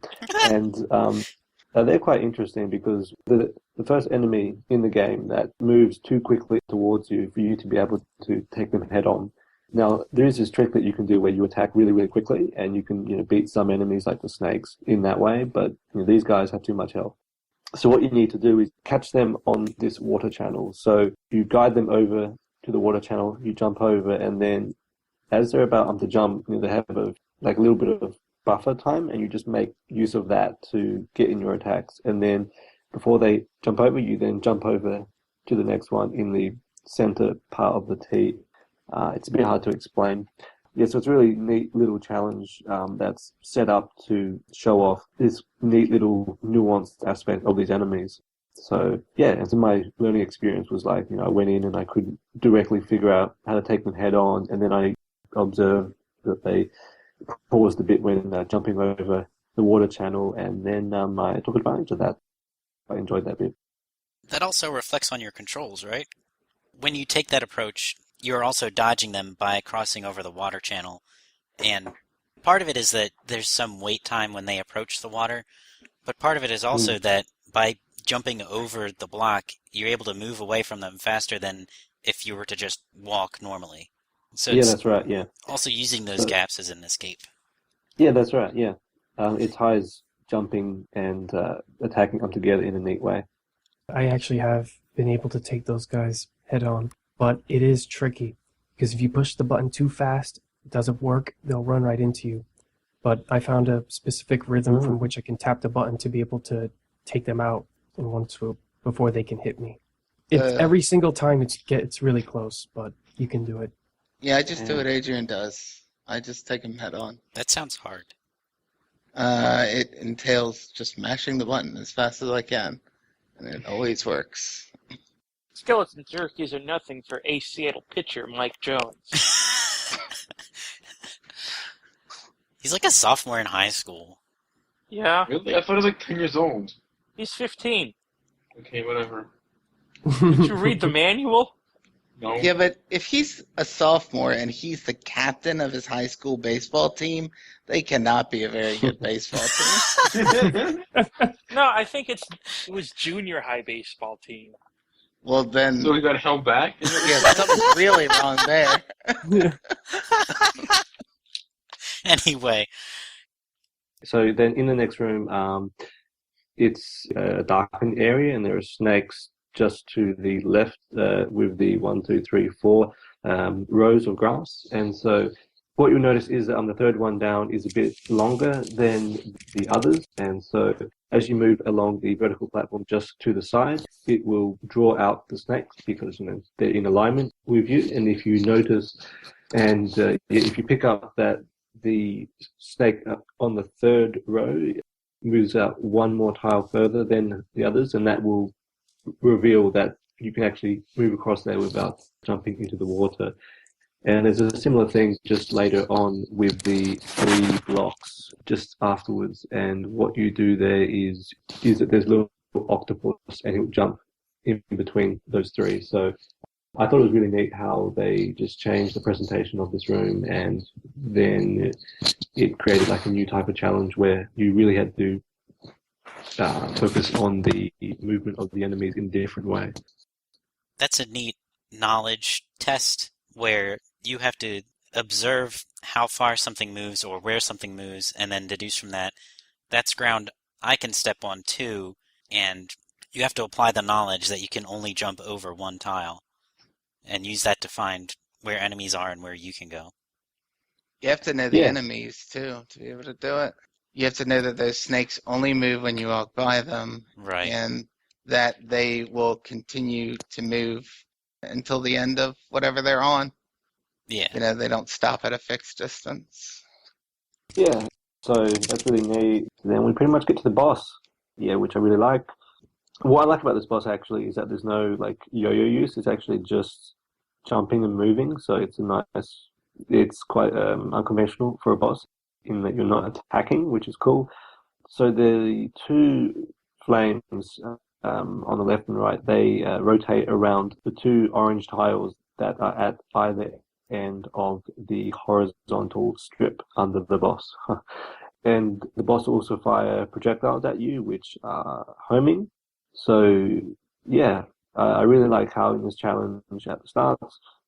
And they're quite interesting because the first enemy in the game that moves too quickly towards you for you to be able to take them head on. Now, there is this trick that you can do where you attack really, really quickly, and you can beat some enemies like the snakes in that way, but these guys have too much health. So what you need to do is catch them on this water channel. So you guide them over to the water channel, you jump over, and then as they're about to jump, they have a little bit of buffer time, and you just make use of that to get in your attacks. And then before they jump over, you then jump over to the next one in the center part of the T. It's a bit hard to explain. Yeah, so it's a really neat little challenge that's set up to show off this neat little nuanced aspect of these enemies. So, yeah, and so my learning experience was like, I went in and I could directly figure out how to take them head on, and then I observed that they paused a bit when jumping over the water channel, and then I took advantage of that. I enjoyed that bit.
That also reflects on your controls, right? When you take that approach, you're also dodging them by crossing over the water channel, and part of it is that there's some wait time when they approach the water, but part of it is also that by jumping over the block, you're able to move away from them faster than if you were to just walk normally. So
yeah, that's right, yeah.
Also using those gaps as an escape.
Yeah, that's right, yeah. It ties jumping and attacking up together in a neat way.
I actually have been able to take those guys head on, but it is tricky because if you push the button too fast, it doesn't work, they'll run right into you. But I found a specific rhythm from which I can tap the button to be able to take them out in one swoop before they can hit me. Every single time it's really close, but you can do it.
Yeah, I just do what Adrian does. I just take him head on.
That sounds hard.
It entails just mashing the button as fast as I can, and it always works.
Skeleton turkeys are nothing for ace Seattle pitcher Mike Jones.
He's like a sophomore in high school.
Yeah.
Really? I thought he was like 10 years old.
He's 15.
Okay, whatever.
Did you read the manual?
No.
Yeah, but if he's a sophomore and he's the captain of his high school baseball team, they cannot be a very good baseball team.
No, I think it was junior high baseball team.
Well, then...
So he got held back?
Yeah, something's really wrong there.
Anyway.
So then in the next room, it's a darkened area, and there are snakes just to the left with the 1, 2, 3, 4 rows of grass. And so what you'll notice is that on the third one down is a bit longer than the others. And so as you move along the vertical platform just to the side, it will draw out the snakes because they're in alignment with you. And if you notice, and if you pick up that the snake on the third row moves out one more tile further than the others, and that will reveal that you can actually move across there without jumping into the water. And there's a similar thing just later on with the 3 blocks just afterwards. And what you do there is that there's a little octopus and he'll jump in between those 3. So I thought it was really neat how they just changed the presentation of this room, and then it created like a new type of challenge where you really had to focus on the movement of the enemies in a different way.
That's a neat knowledge test where you have to observe how far something moves or where something moves, and then deduce from that, that's ground I can step on too, and you have to apply the knowledge that you can only jump over one tile, and use that to find where enemies are and where you can go.
You have to know the
Yeah.
enemies too to be able to do it. You have to know that those snakes only move when you walk by them,
Right.
and that they will continue to move until the end of whatever they're on.
Yeah.
You know, they don't stop at a fixed distance.
Yeah, so that's really neat. Then we pretty much get to the boss, which I really like. What I like about this boss actually is that there's no like yo-yo use. It's actually just jumping and moving. So it's quite unconventional for a boss in that you're not attacking, which is cool. So the 2 flames on the left and right, they rotate around the 2 orange tiles that are at either end of the horizontal strip under the boss. And the boss will also fire projectiles at you, which are homing. So, yeah, I really like how in this challenge at the start,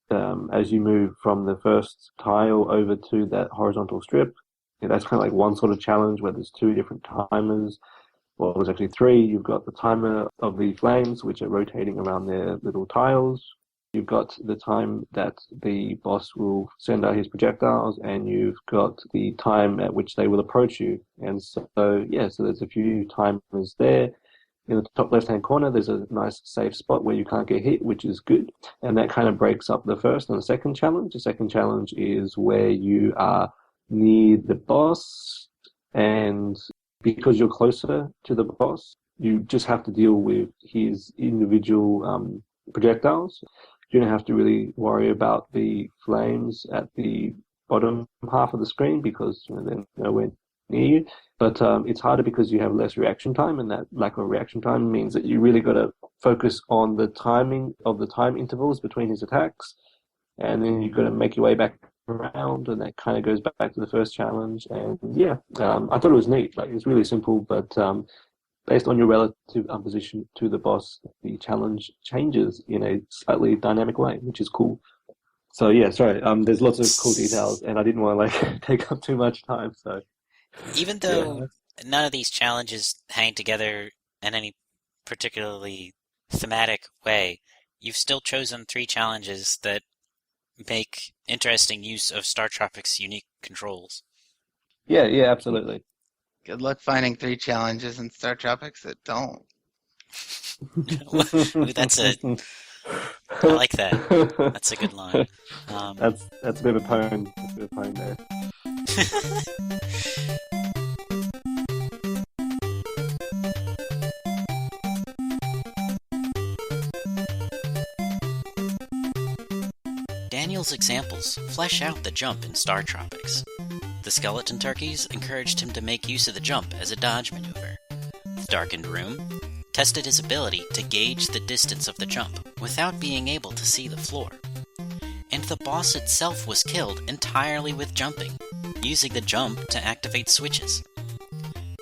as you move from the first tile over to that horizontal strip, that's kind of like one sort of challenge where there's 2 different timers. Well, there's actually 3. You've got the timer of the flames, which are rotating around their little tiles. You've got the time that the boss will send out his projectiles, and you've got the time at which they will approach you. And so there's a few timers there. In the top left-hand corner, there's a nice safe spot where you can't get hit, which is good. And that kind of breaks up the first and the second challenge. The second challenge is where you are near the boss, and because you're closer to the boss, you just have to deal with his individual projectiles. You don't have to really worry about the flames at the bottom half of the screen because they're nowhere near you. But it's harder because you have less reaction time, and that lack of reaction time means that you really got to focus on the timing of the time intervals between his attacks, and then you've got to make your way back around, and that kind of goes back to the first challenge. And I thought it was neat. Like, it's really simple, but based on your relative opposition to the boss, the challenge changes in a slightly dynamic way, which is cool. So there's lots of cool details, and I didn't want to take up too much time. So
even though none of these challenges hang together in any particularly thematic way, you've still chosen 3 challenges that make interesting use of StarTropics' unique controls.
Yeah, absolutely.
Good luck finding 3 challenges in StarTropics that don't.
Ooh, I like that. That's a good line.
That's a bit of a pun. That's a bit of a pun there.
Daniel's examples flesh out the jump in StarTropics. The skeleton turkeys encouraged him to make use of the jump as a dodge maneuver. The darkened room tested his ability to gauge the distance of the jump without being able to see the floor. And the boss itself was killed entirely with jumping, using the jump to activate switches.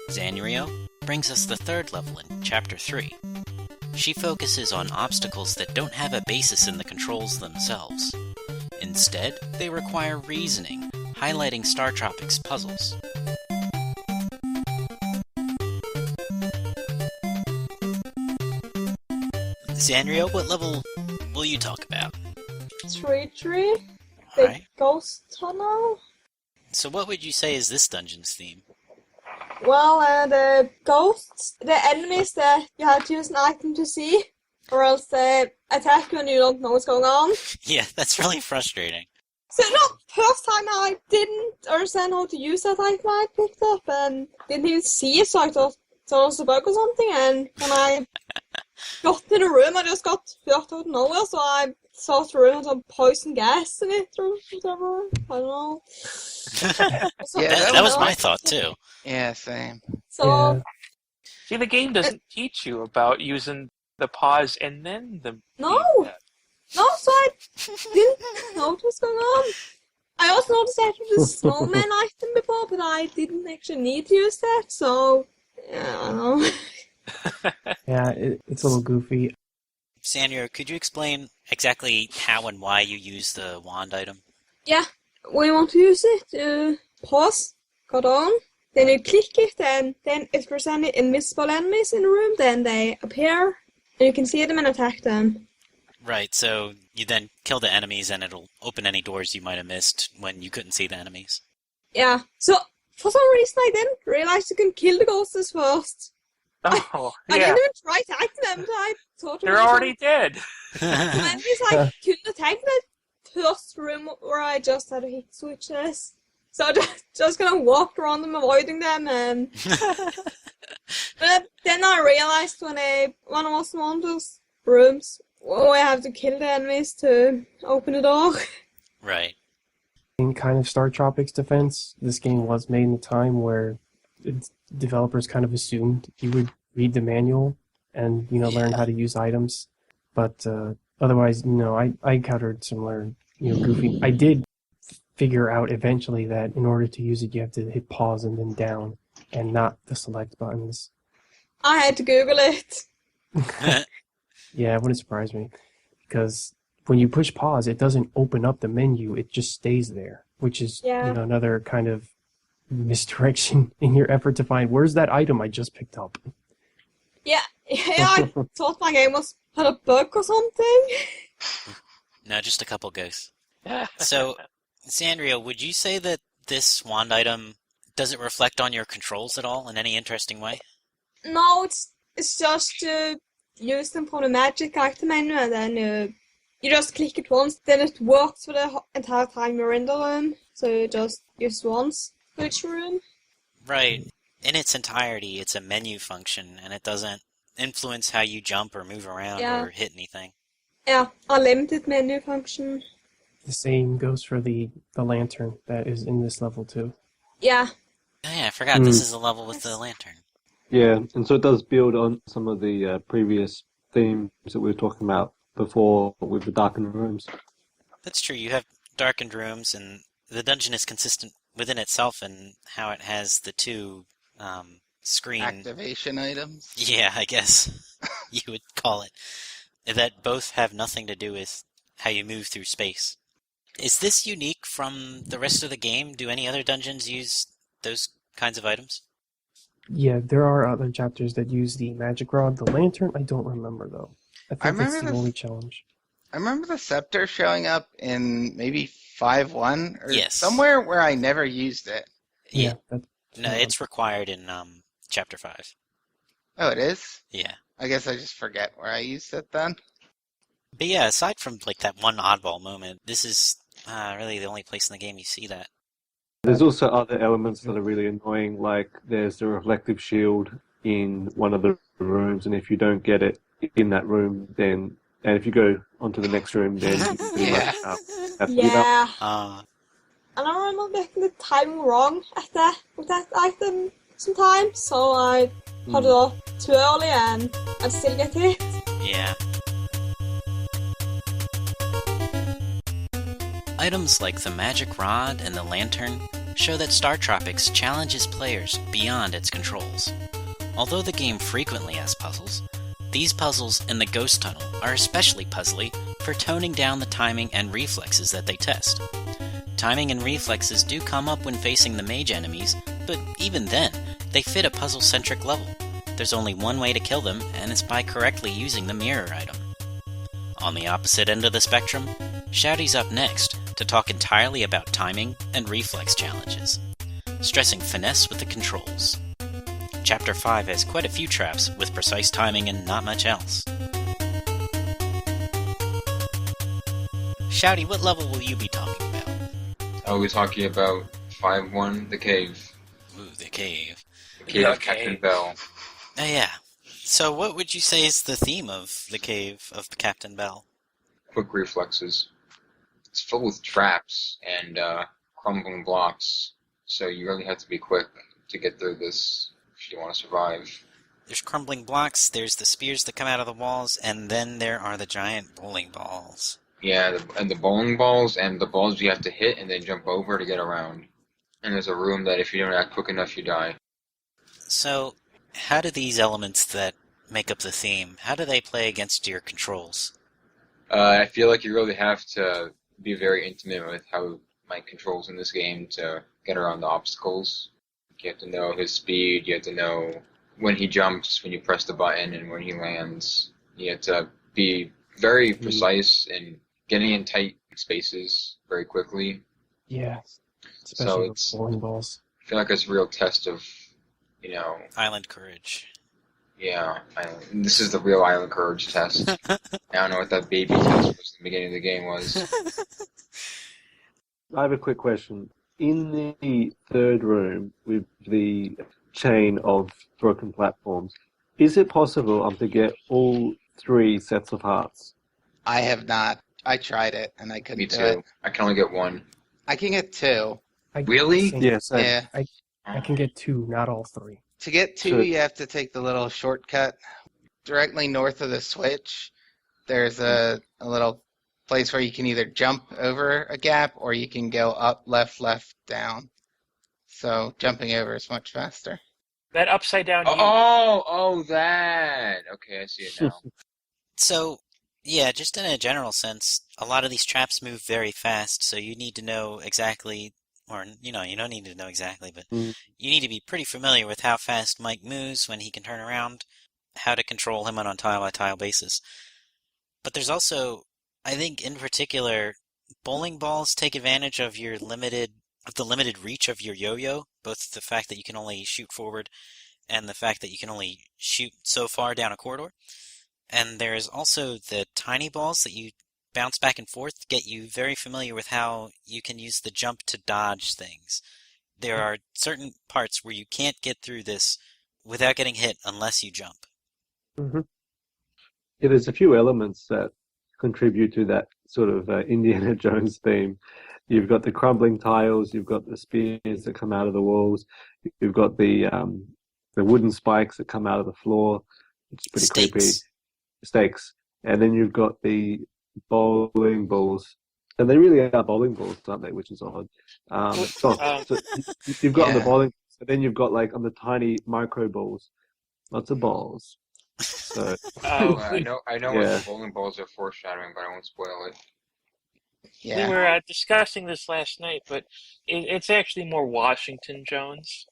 Zanrio brings us the 3rd level in Chapter 3. She focuses on obstacles that don't have a basis in the controls themselves. Instead, they require reasoning, highlighting StarTropics puzzles. Zanrio, what level will you talk about?
3-3, the
Alright.
ghost tunnel.
So what would you say is this dungeon's theme?
Well, the ghosts, the enemies that you have to use an item to see, or else they attack you and you don't know what's going on.
Yeah, that's really frustrating.
So not first time I didn't understand how to use that item I picked up and didn't even see it, so I thought it was a bug or something, and when I got in the room I just got hurt out of nowhere, so I thought the room had some poison gas in it or whatever. I don't know.
Yeah,
That was my thought too.
Yeah, same.
So
Yeah.
See, the game doesn't teach you about using the pause and then the...
no, so I didn't know what was going on. I also noticed that with the snowman item before, but I didn't actually need to use that, so yeah, I don't know.
Yeah, it's a little goofy.
Sandra, could you explain exactly how and why you use the wand item?
Yeah, when you want to use it, pause, go down, then you click it, and then if there's any invisible enemies in the room, then they appear, and you can see them and attack them.
Right, so you then kill the enemies and it'll open any doors you might have missed when you couldn't see the enemies.
Yeah, so for some reason I didn't realize you can kill the ghosts first.
Oh,
I
yeah.
didn't even try attacking them, but I thought
They're already dead.
some enemies I couldn't attack the first room where I just had a hit switch this. So I just kind of walked around them, avoiding them, and but then I realized when I was in one of those rooms, I have to kill the enemies to open the door.
Right.
In kind of StarTropics defense, this game was made in a time where developers kind of assumed you would read the manual and learn how to use items, but otherwise, I encountered similar goofy. I did figure out eventually that in order to use it, you have to hit pause and then down, and not the select buttons.
I had to Google it.
Yeah, it wouldn't surprise me, because when you push pause, it doesn't open up the menu; it just stays there, which is another kind of misdirection in your effort to find where's that item I just picked up.
Yeah, I thought my game had a bug or something.
No, just a couple ghosts. So, Sandria, would you say that this wand item, does it reflect on your controls at all in any interesting way?
No, it's just to use them from the magic item menu, and then you just click it once, then it works for the entire time you're in the room, so you just use once for each room.
Right. In its entirety, it's a menu function, and it doesn't influence how you jump or move around or hit anything.
Yeah, a limited menu function.
The same goes for the lantern that is in this level too.
Yeah.
Oh, yeah, I forgot this is a level with the lantern.
Yeah, and so it does build on some of the previous themes that we were talking about before with the darkened rooms.
That's true. You have darkened rooms, and the dungeon is consistent within itself in how it has the two screen...
Activation items?
Yeah, I guess you would call it. That both have nothing to do with how you move through space. Is this unique from the rest of the game? Do any other dungeons use those kinds of items?
Yeah, there are other chapters that use the magic rod. The lantern, I don't remember, though. I think that's the only challenge.
I remember the scepter showing up in maybe 5.1 or
Yes.
somewhere where I never used it.
Yeah.
That's
No, it's required in Chapter 5.
Oh, it is?
Yeah.
I guess I just forget where I used it then.
But yeah, aside from like that one oddball moment, this is really the only place in the game you see that.
There's also other elements that are really annoying, like there's the reflective shield in one of the rooms, and if you don't get it in that room, then, and if you go onto the next room, then you pretty much have to give up.
Yeah. And I remember getting the timing wrong with that item sometimes, so I put it off too early and I still get hit.
Yeah. Items like the magic rod and the lantern show that StarTropics challenges players beyond its controls. Although the game frequently has puzzles, these puzzles in the ghost tunnel are especially puzzly for toning down the timing and reflexes that they test. Timing and reflexes do come up when facing the mage enemies, but even then, they fit a puzzle-centric level. There's only one way to kill them, and it's by correctly using the mirror item. On the opposite end of the spectrum, Shouty's up next to talk entirely about timing and reflex challenges, stressing finesse with the controls. Chapter 5 has quite a few traps with precise timing and not much else. Shouty, what level will you be talking about?
Are we talking about 5-1, The Cave?
Ooh, the cave.
The Cave
The
of Captain
Cave.
Bell.
Oh, yeah. So what would you say is the theme of the cave of Captain Bell?
Quick reflexes. It's filled with traps and crumbling blocks, so you really have to be quick to get through this if you want to survive.
There's crumbling blocks, there's the spears that come out of the walls, and then there are the giant bowling balls.
Yeah, and the bowling balls and the balls you have to hit and then jump over to get around. And there's a room that if you don't act quick enough, you die.
So, how do these elements that make up the theme, how do they play against your controls?
I feel like you really have to be very intimate with how Mike controls in this game to get around the obstacles. You have to know his speed, you have to know when he jumps, when you press the button, and when he lands. You have to be very precise in getting in tight spaces very quickly.
Yeah.
So
Especially with
it's,
bowling balls.
I feel like it's a real test of, you know,
Island courage.
yeah, this is the real Island Courage test. I don't know what that baby test was in the beginning of the game was.
I have a quick question. In the third room with the chain of broken platforms, is it possible to get all 3 sets of hearts?
I have not. I tried it and I couldn't
Me
do
too.
it.
I can only get 1.
I can get 2.
Really?
Same.
Yeah, same.
Yeah.
I can get 2, not all 3.
To get 2,
Sure.
you have to take the little shortcut directly north of the switch. There's a little place where you can either jump over a gap or you can go up, left, down. So jumping over is much faster.
That upside down.
Oh, that. Okay, I see it now.
So, yeah, just in a general sense, a lot of these traps move very fast, so you need to know exactly, or, you don't need to know exactly, but
Mm.
you need to be pretty familiar with how fast Mike moves, when he can turn around, how to control him on a tile-by-tile basis. But there's also, I think in particular, bowling balls take advantage of the limited reach of your yo-yo, both the fact that you can only shoot forward and the fact that you can only shoot so far down a corridor. And there's also the tiny balls that you bounce back and forth, get you very familiar with how you can use the jump to dodge things. There are certain parts where you can't get through this without getting hit unless you jump.
Mm-hmm. Yeah, there's a few elements that contribute to that sort of Indiana Jones theme. You've got the crumbling tiles, you've got the spears that come out of the walls, you've got the wooden spikes that come out of the floor, which is pretty creepy. Stakes. And then you've got the bowling balls. And they really are bowling balls, aren't they? Which is odd. So you've got on the bowling, and then you've got on the tiny micro balls, lots of balls. So
I know what
Yeah.
the bowling balls are foreshadowing, but I won't spoil it.
Yeah.
We were discussing this last night, but it's actually more Washington Jones,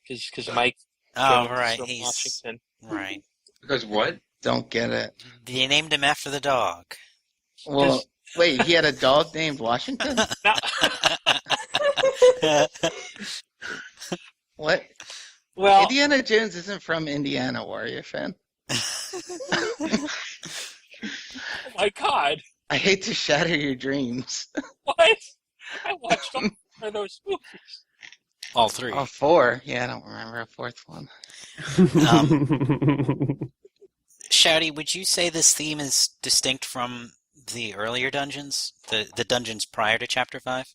because Mike
Oh,
Jones
right,
from
he's
Washington.
right.
Because what?
Don't get it.
They named him after the dog.
Well, wait, he had a dog named Washington? What?
Well,
Indiana Jones isn't from Indiana, Warrior fan.
oh my God,
I hate to shatter your dreams.
what? I watched all of those movies.
All 3.
Oh, 4. Yeah, I don't remember a 4th one.
Shouty, would you say this theme is distinct from the earlier dungeons? The dungeons prior to Chapter 5?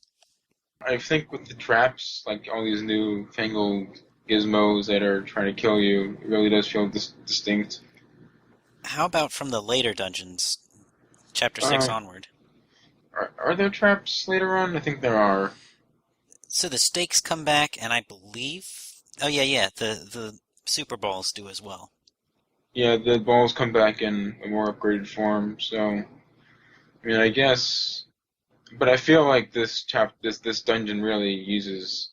I think with the traps, like all these new fangled gizmos that are trying to kill you, it really does feel distinct.
How about from the later dungeons? Chapter 6 onward.
Are there traps later on? I think there are.
So the stakes come back, and I believe... Oh, yeah, the Super Balls do as well.
Yeah, the balls come back in a more upgraded form, so... I mean, I guess... But I feel like this dungeon really uses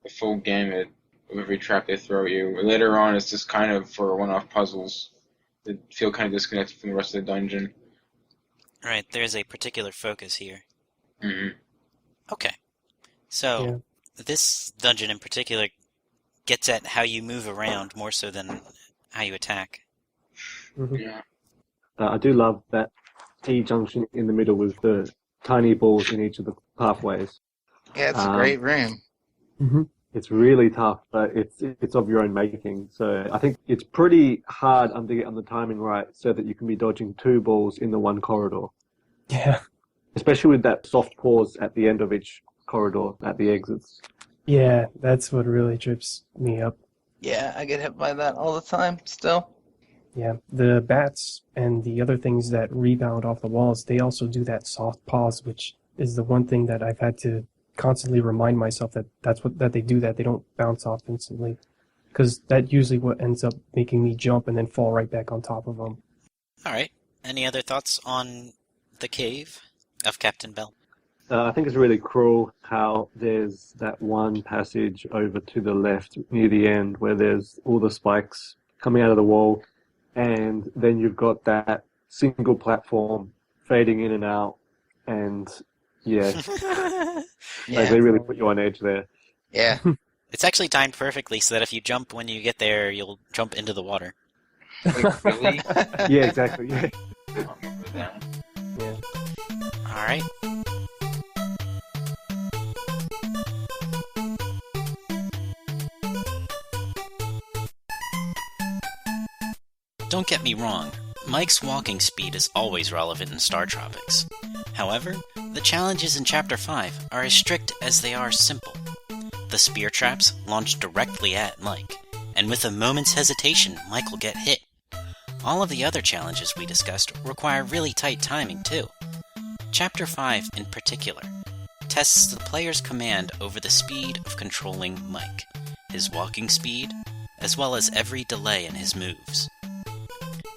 the full gamut of every trap they throw at you. Later on, it's just kind of for one-off puzzles that feel kind of disconnected from the rest of the dungeon.
Right, there's a particular focus here.
Mm-hmm.
Okay. So, this dungeon in particular gets at how you move around more so than how you attack.
Yeah.
I do love that T junction in the middle with the tiny balls in each of the pathways.
Yeah, it's a
Um,
great room.
Hmm.
it's really tough, but it's of your own making. So I think it's pretty hard to get on the timing right so that you can be dodging two balls in the one corridor,
Yeah.
especially with that soft pause at the end of each corridor at the exits.
Yeah, that's what really trips me up.
Yeah, I get hit by that all the time still.
Yeah, the bats and the other things that rebound off the walls, they also do that soft pause, which is the one thing that I've had to constantly remind myself that they do that. They don't bounce off instantly, because that usually what ends up making me jump and then fall right back on top of them.
All right. Any other thoughts on the cave of Captain Bell?
I think it's really cruel how there's that one passage over to the left near the end where there's all the spikes coming out of the wall, and then you've got that single platform fading in and out, and yeah, like
Yeah,
they really put you on edge there.
yeah.
It's actually timed perfectly so that if you jump when you get there, you'll jump into the water.
Wait, really?
Yeah, exactly. Yeah.
I don't remember that.
Yeah.
All right. Don't get me wrong, Mike's walking speed is always relevant in StarTropics. However, the challenges in Chapter 5 are as strict as they are simple. The spear traps launch directly at Mike, and with a moment's hesitation, Mike will get hit. All of the other challenges we discussed require really tight timing too. Chapter 5 in particular tests the player's command over the speed of controlling Mike, his walking speed, as well as every delay in his moves.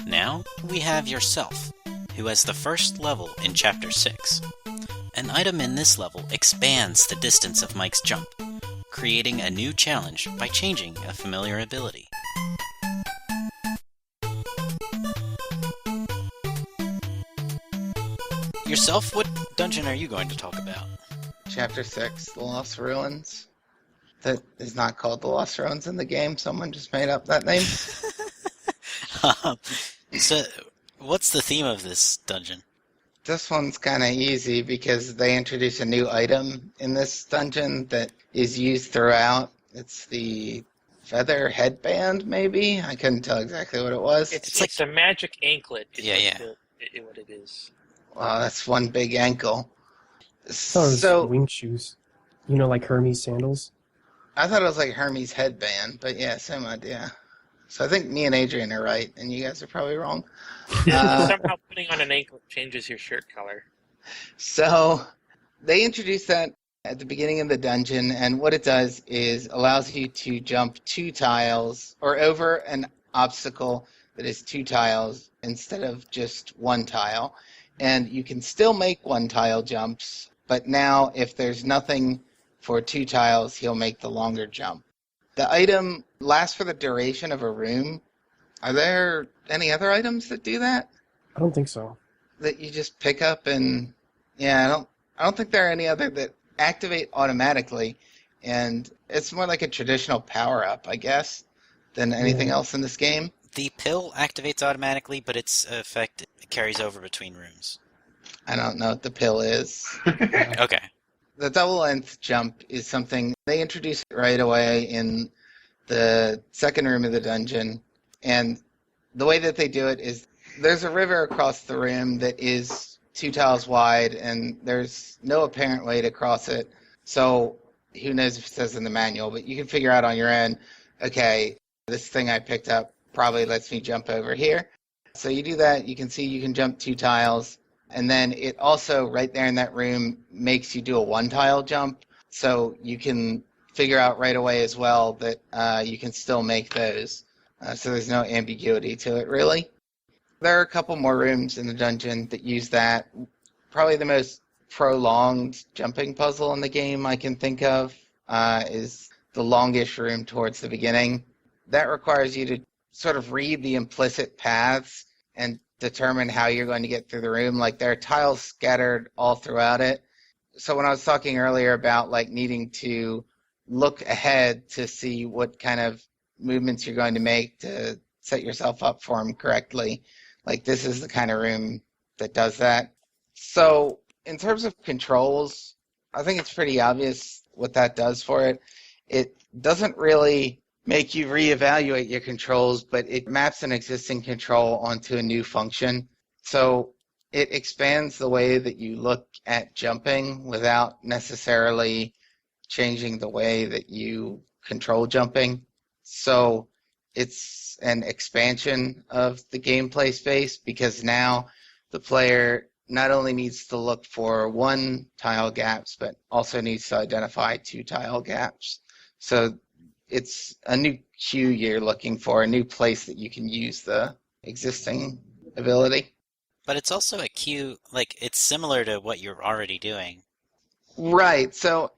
Now, we have yourself, who has the first level in Chapter 6. An item in this level expands the distance of Mike's jump, creating a new challenge by changing a familiar ability. Yourself, what dungeon are you going to talk about?
Chapter 6, The Lost Ruins. That is not called The Lost Ruins in the game. Someone just made up that name.
So, what's the theme of this dungeon?
This one's kind of easy because they introduce a new item in this dungeon that is used throughout. It's the feather headband, maybe? I couldn't tell exactly what it was.
It's a magic anklet.
Yeah, yeah.
What it is.
Wow, that's one big ankle.
I thought it was
So,
wing shoes. You know, like Hermes sandals?
I thought it was like Hermes headband, but yeah, same idea. So I think me and Adrian are right, and you guys are probably wrong.
Somehow putting on an anklet changes your shirt color.
So they introduced that at the beginning of the dungeon, and what it does is allows you to jump 2 tiles or over an obstacle that is 2 tiles instead of just 1 tile. And you can still make 1 tile jumps, but now if there's nothing for 2 tiles, he'll make the longer jump. The item lasts for the duration of a room. Are there any other items that do that?
I don't think so.
That you just pick up and yeah, I don't think there are any other that activate automatically, and it's more like a traditional power up, I guess, than anything else in this game.
The pill activates automatically, but its effect carries over between rooms.
I don't know what the pill is.
Okay.
The double length jump is something they introduced right away in the second room of the dungeon, and the way that they do it is there's a river across the room that is 2 tiles wide, and there's no apparent way to cross it. So who knows if it says in the manual, but you can figure out on your own, okay, this thing I picked up probably lets me jump over here. So you do that, you can see you can jump 2 tiles, and then it also, right there in that room, makes you do a 1 tile jump, so you can figure out right away as well that you can still make those. So there's no ambiguity to it, really. There are a couple more rooms in the dungeon that use that. Probably the most prolonged jumping puzzle in the game I can think of is the longish room towards the beginning. That requires you to sort of read the implicit paths and determine how you're going to get through the room. Like, there are tiles scattered all throughout it. So when I was talking earlier about like needing to look ahead to see what kind of movements you're going to make to set yourself up for them correctly, like this is the kind of room that does that. So in terms of controls, I think it's pretty obvious what that does for it. It doesn't really make you reevaluate your controls, but it maps an existing control onto a new function. So it expands the way that you look at jumping without necessarily changing the way that you control jumping. So it's an expansion of the gameplay space because now the player not only needs to look for one tile gaps, but also needs to identify two tile gaps. So it's a new cue you're looking for, a new place that you can use the existing ability.
But it's also a cue, like, it's similar to what you're already doing.
Right. So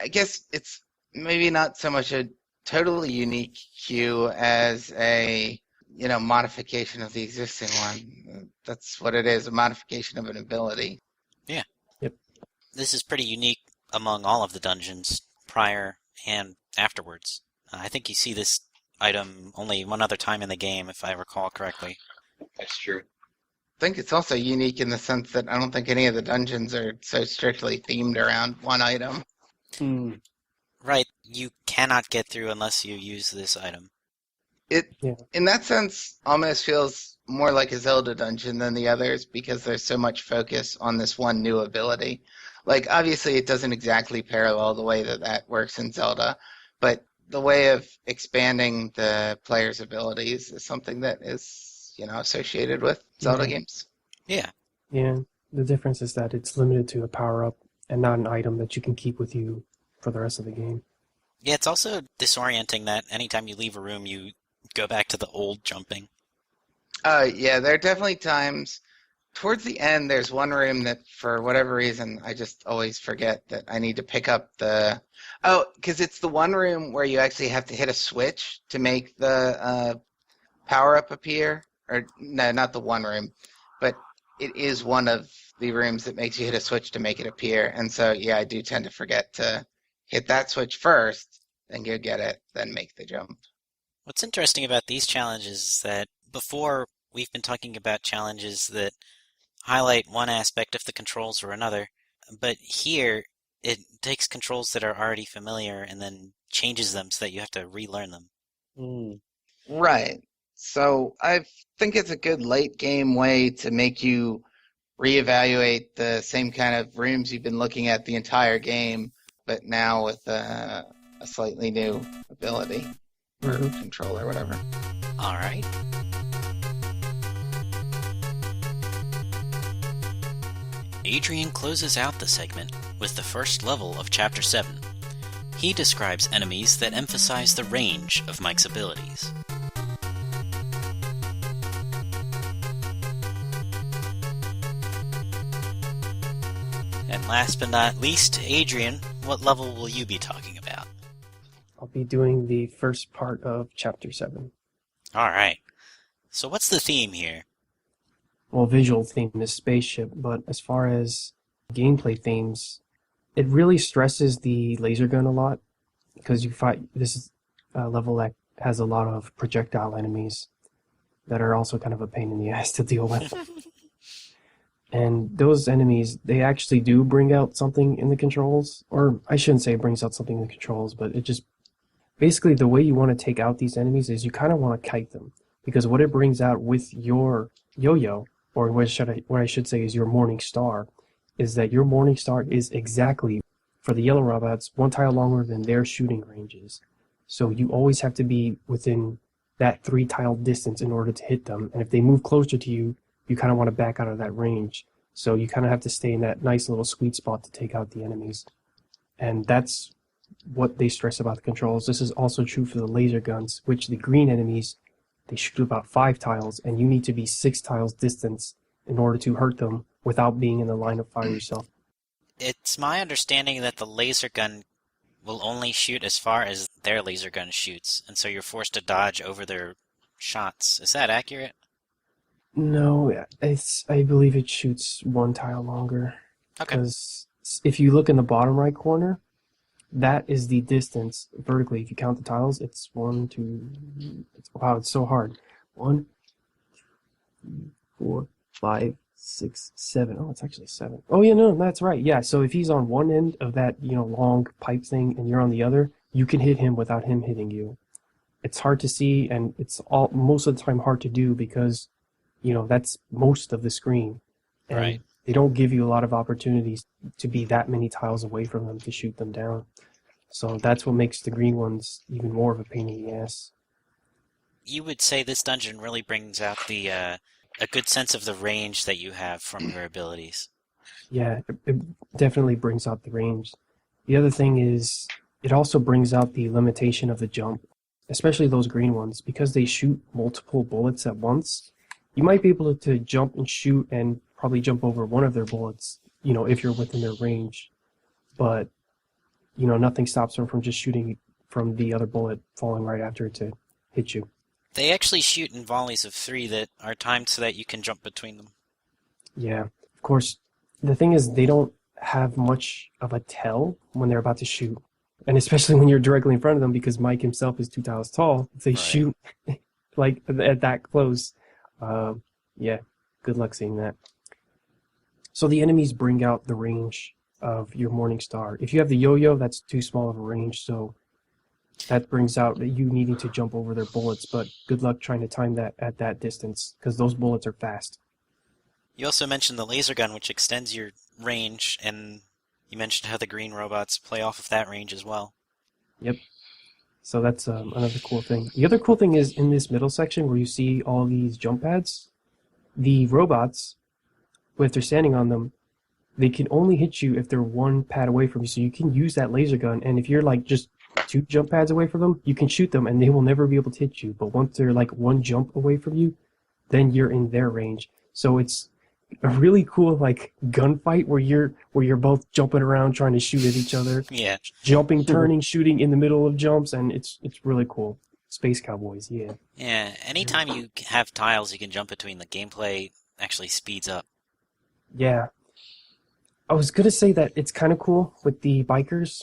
I guess it's maybe not so much a totally unique cue as a modification of the existing one. That's what it is, a modification of an ability.
Yeah.
Yep.
This is pretty unique among all of the dungeons, prior and afterwards. I think you see this item only one other time in the game, if I recall correctly.
That's true.
I think it's also unique in the sense that I don't think any of the dungeons are so strictly themed around one item.
Right, you cannot get through unless you use this item.
In that sense, almost feels more like a Zelda dungeon than the others because there's so much focus on this one new ability. Like, obviously, it doesn't exactly parallel the way that works in Zelda, but the way of expanding the player's abilities is something that is, associated with Zelda games.
Yeah.
Yeah, the difference is that it's limited to a power-up and not an item that you can keep with you for the rest of the game.
Yeah, it's also disorienting that anytime you leave a room, you go back to the old jumping.
Yeah, there are definitely times. Towards the end, there's one room that, for whatever reason, I just always forget that I need to pick up the... Oh, because it's the one room where you actually have to hit a switch to make the power-up appear. Or, no, not the one room, but it is one of the rooms that makes you hit a switch to make it appear. And so, yeah, I do tend to forget to hit that switch first, then go get it, then make the jump.
What's interesting about these challenges is that before we've been talking about challenges that highlight one aspect of the controls or another, but here it takes controls that are already familiar and then changes them so that you have to relearn them.
Right. So I think it's a good late game way to make you reevaluate the same kind of rooms you've been looking at the entire game, but now with a slightly new ability or control or whatever.
All right. Adrian closes out the segment with the first level of Chapter 7. He describes enemies that emphasize the range of Mike's abilities. And last but not least, Adrian, what level will you be talking about?
I'll be doing the first part of Chapter 7.
Alright. So what's the theme here?
Well, visual theme is spaceship, but as far as gameplay themes, it really stresses the laser gun a lot, because this is a level that has a lot of projectile enemies that are also kind of a pain in the ass to deal with. And those enemies, they actually do bring out something in the controls, or I shouldn't say it brings out something in the controls, but it just, basically the way you want to take out these enemies is you kind of want to kite them, because what it brings out with your yo-yo, or what I should say is your Morning Star, is that your Morning Star is exactly, for the yellow robots, one tile longer than their shooting ranges. So you always have to be within that 3-tile distance in order to hit them, and if they move closer to you, you kind of want to back out of that range. So you kind of have to stay in that nice little sweet spot to take out the enemies. And that's what they stress about the controls. This is also true for the laser guns, which the green enemies, they shoot about 5 tiles, and you need to be 6 tiles distance in order to hurt them without being in the line of fire yourself.
It's my understanding that the laser gun will only shoot as far as their laser gun shoots, and so you're forced to dodge over their shots. Is that accurate?
No, I believe it shoots 1 tile longer.
Okay.
Because if you look in the bottom right corner, that is the distance vertically. If you count the tiles, it's 1, 2. Wow, it's so hard. 1, 2, 3, 4, 5, 6, 7. Oh, it's actually 7. Oh, yeah, no, that's right. Yeah, so if he's on one end of that, long pipe thing and you're on the other, you can hit him without him hitting you. It's hard to see, and it's most of the time hard to do because, that's most of the screen. And
Right.
they don't give you a lot of opportunities to be that many tiles away from them to shoot them down. So that's what makes the green ones even more of a pain in the ass.
You would say this dungeon really brings out a good sense of the range that you have from your abilities.
Yeah, it definitely brings out the range. The other thing is, it also brings out the limitation of the jump, especially those green ones, because they shoot multiple bullets at once. You might be able to jump and shoot and probably jump over one of their bullets, if you're within their range. But, nothing stops them from just shooting from the other bullet falling right after it to hit you.
They actually shoot in volleys of 3 that are timed so that you can jump between them.
Yeah, of course. The thing is, they don't have much of a tell when they're about to shoot. And especially when you're directly in front of them, because Mike himself is 2 tiles tall, if they
Right.
shoot like at that close, yeah, good luck seeing that. So the enemies bring out the range of your Morning Star. If you have the yo-yo, that's too small of a range, so that brings out you needing to jump over their bullets, but good luck trying to time that at that distance, because those bullets are fast.
You also mentioned the laser gun, which extends your range, and you mentioned how the green robots play off of that range as well.
Yep. So that's another cool thing. The other cool thing is in this middle section where you see all these jump pads, the robots, if they're standing on them, they can only hit you if they're 1 pad away from you. So you can use that laser gun, and if you're like just 2 jump pads away from them, you can shoot them and they will never be able to hit you. But once they're like 1 jump away from you, then you're in their range. So it's a really cool like gunfight where you're both jumping around trying to shoot at each other,
Yeah.
jumping, turning, shooting in the middle of jumps, and it's really cool. Space Cowboys, yeah.
Yeah, anytime you have tiles you can jump between, the gameplay actually speeds up.
Yeah. I was going to say that it's kind of cool with the bikers,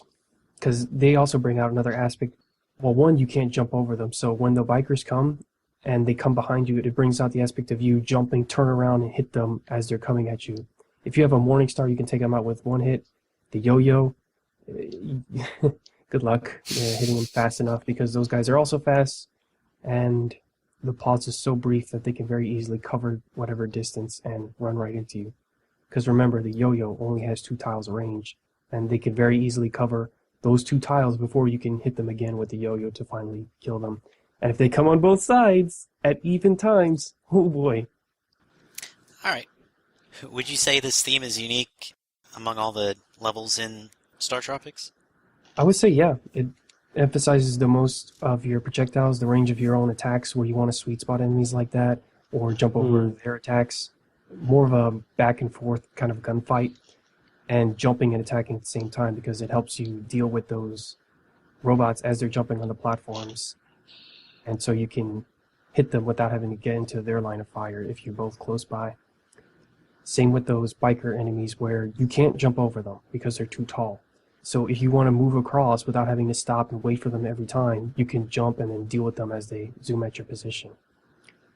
because they also bring out another aspect. Well, one, you can't jump over them, so when the bikers come, and they come behind you, it brings out the aspect of you jumping, turn around, and hit them as they're coming at you. If you have a Morning Star, you can take them out with 1 hit. The yo-yo, good luck hitting them fast enough, because those guys are also fast, and the pause is so brief that they can very easily cover whatever distance and run right into you. Because remember, the yo-yo only has 2 tiles of range, and they can very easily cover those 2 tiles before you can hit them again with the yo-yo to finally kill them. And if they come on both sides at even times, oh boy.
Alright. Would you say this theme is unique among all the levels in StarTropics?
I would say, yeah. It emphasizes the most of your projectiles, the range of your own attacks, where you want to sweet spot enemies like that, or jump over their attacks. More of a back and forth kind of gunfight, and jumping and attacking at the same time, because it helps you deal with those robots as they're jumping on the platforms. And so you can hit them without having to get into their line of fire if you're both close by. Same with those biker enemies where you can't jump over them because they're too tall. So if you want to move across without having to stop and wait for them every time, you can jump and then deal with them as they zoom at your position,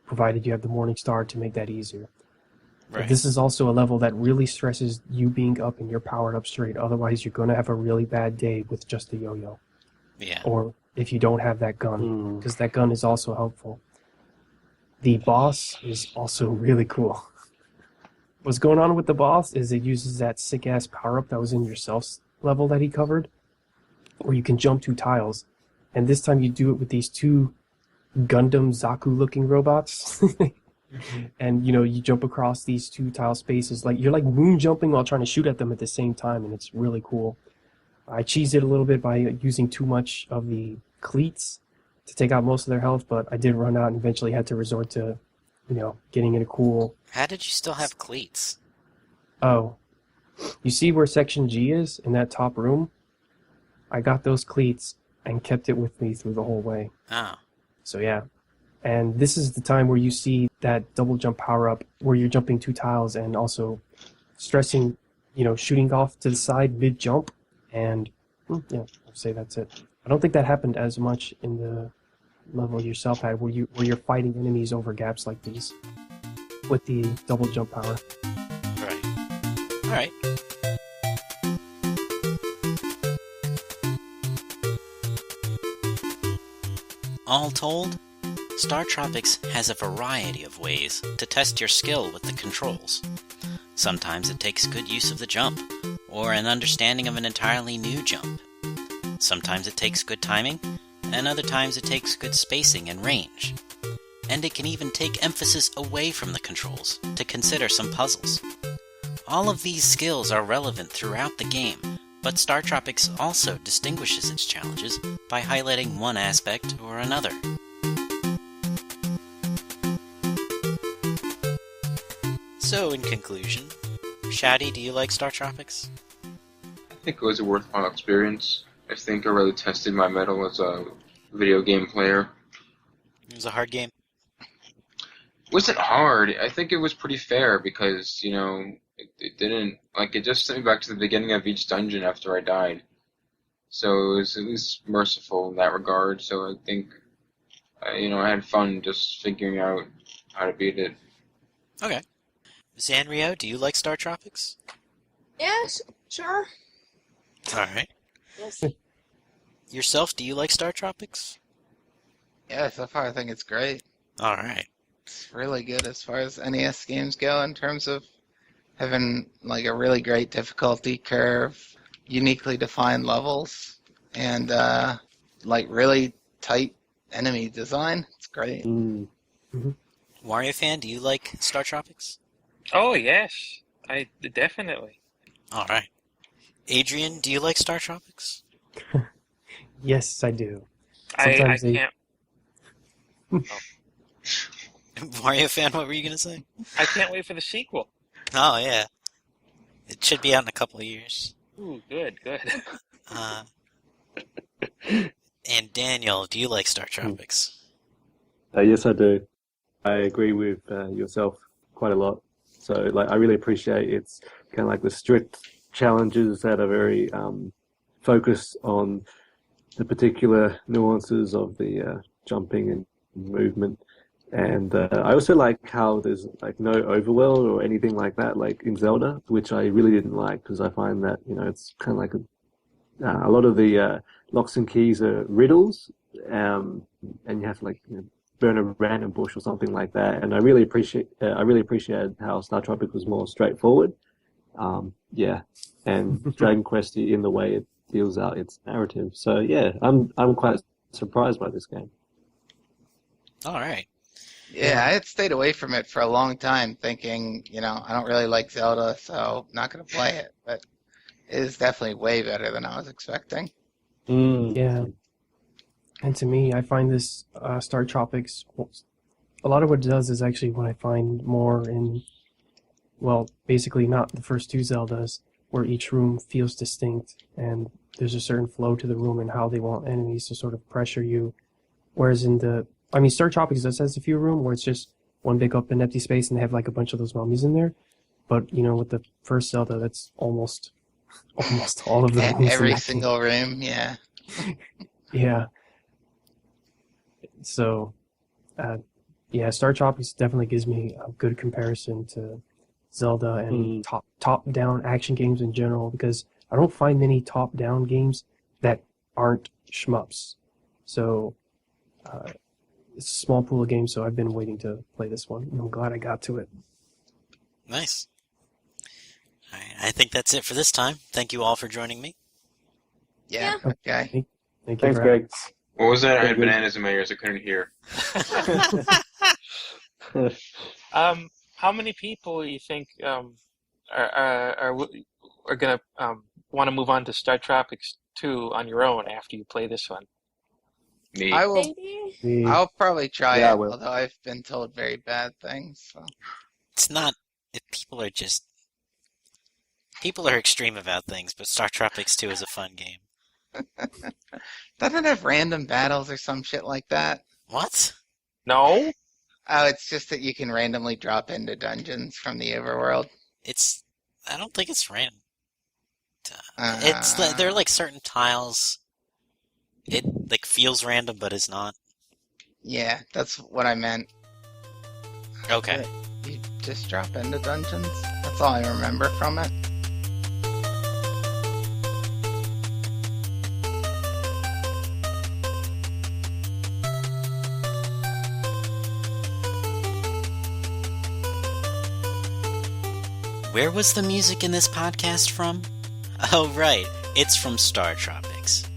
provided you have the Morning Star to make that easier.
Right.
But this is also a level that really stresses you being up and you're powered up straight. Otherwise, you're going to have a really bad day with just the yo-yo.
Yeah.
Or if you don't have that gun, because that gun is also helpful. The boss is also really cool. What's going on with the boss is it uses that sick-ass power-up that was in your self level that he covered, where you can jump 2 tiles. And this time you do it with these 2 Gundam Zaku-looking robots. And, you jump across these 2 tile spaces. You're like moon jumping while trying to shoot at them at the same time, and it's really cool. I cheesed it a little bit by using too much of the cleats to take out most of their health, but I did run out and eventually had to resort to, getting in a cool...
How did you still have cleats?
Oh. You see where Section G is in that top room? I got those cleats and kept it with me through the whole way.
Oh.
So yeah. And this is the time where you see that double jump power-up where you're jumping 2 tiles and also stressing, shooting off to the side mid-jump. And, yeah, I'll say that's it. I don't think that happened as much in the level yourself had, where you're fighting enemies over gaps like these. with the double jump power.
Right. All right. All told, StarTropics has a variety of ways to test your skill with the controls. Sometimes it takes good use of the jump, or an understanding of an entirely new jump. Sometimes it takes good timing, and other times it takes good spacing and range. And it can even take emphasis away from the controls to consider some puzzles. All of these skills are relevant throughout the game, but StarTropics also distinguishes its challenges by highlighting one aspect or another. So, in conclusion, Shadi, do you like StarTropics?
I think it was a worthwhile experience. I think I really tested my mettle as a video game player.
It was a hard game.
It wasn't hard. I think it was pretty fair because, it didn't, it just sent me back to the beginning of each dungeon after I died. So it was at least merciful in that regard. So I think, I had fun just figuring out how to beat it.
Okay. Zanrio, do you like StarTropics?
Yes, sure.
Alright.
Yes.
Yourself, do you like StarTropics?
Yeah, so far I think it's great.
Alright.
It's really good as far as NES games go in terms of having a really great difficulty curve, uniquely defined levels, and really tight enemy design. It's great.
Wario fan, do you like StarTropics?
Oh, yes. I definitely.
Alright. Adrian, do you like StarTropics?
Yes, I do.
I
Sometimes they-
can't.
Wario fan, what were you going to say?
I can't wait for the sequel.
Oh, yeah. It should be out in a couple of years.
Ooh, good.
And Daniel, do you like StarTropics?
Yes, I do. I agree with yourself quite a lot. So, I really appreciate it's kind of like the strict challenges that are very focused on the particular nuances of the jumping and movement. And I also like how there's no overworld or anything like that, like in Zelda, which I really didn't like because I find that it's kind of like a lot of the locks and keys are riddles, and you have to burn a random bush or something like that. And I really appreciated how StarTropics was more straightforward. Yeah, and Dragon Quest in the way it deals out its narrative. So yeah, I'm quite surprised by this game.
All right.
Yeah, I had stayed away from it for a long time thinking, I don't really like Zelda, so I'm not going to play it. But it is definitely way better than I was expecting.
Yeah. And to me, I find this StarTropics, a lot of what it does is actually what I find more in, basically not the first two Zeldas, where each room feels distinct and there's a certain flow to the room and how they want enemies to sort of pressure you. Whereas in StarTropics does has a few room where it's just one big open empty space and they have a bunch of those mummies in there. But, with the first Zelda, that's almost all of the rooms.
Every single room, yeah.
Yeah. So, StarTropics definitely gives me a good comparison to Zelda and top-down action games in general, because I don't find many top-down games that aren't shmups. So, it's a small pool of games, so I've been waiting to play this one, and I'm glad I got to it.
Nice. All right, I think that's it for this time. Thank you all for joining me.
Yeah, okay.
Thank you.
Thanks, Greg.
What was that? I
Very
had
good.
bananas in my ears. I couldn't hear.
How many people you think are going to want to move on to StarTropics 2 on your own after you play this one?
Me.
I will.
Maybe.
I'll probably try
Yeah, I
it,
will.
although I've been told very bad things. So.
It's not... People are extreme about things, but StarTropics 2 is a fun game.
Doesn't it have random battles or some shit like that?
What?
No?
Oh, it's just that you can randomly drop into dungeons from the overworld.
I don't think it's random.
Uh,
There are certain tiles. It feels random, but is not.
Yeah, that's what I meant.
Okay.
You just drop into dungeons. That's all I remember from it.
Where was the music in this podcast from? Oh, right, it's from StarTropics.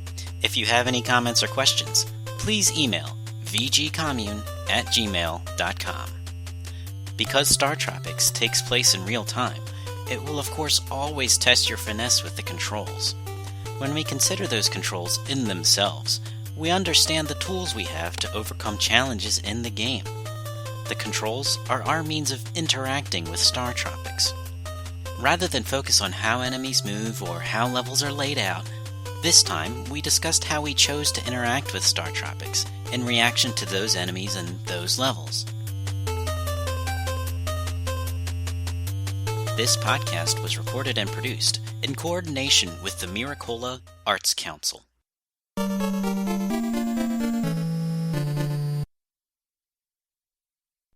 If you have any comments or questions, please email vgcommune@gmail.com. Because StarTropics takes place in real time, it will of course always test your finesse with the controls. When we consider those controls in themselves, we understand the tools we have to overcome challenges in the game. The controls are our means of interacting with StarTropics. Rather than focus on how enemies move or how levels are laid out, this time we discussed how we chose to interact with StarTropics in reaction to those enemies and those levels. This podcast was recorded and produced in coordination with the Miracola Arts Council.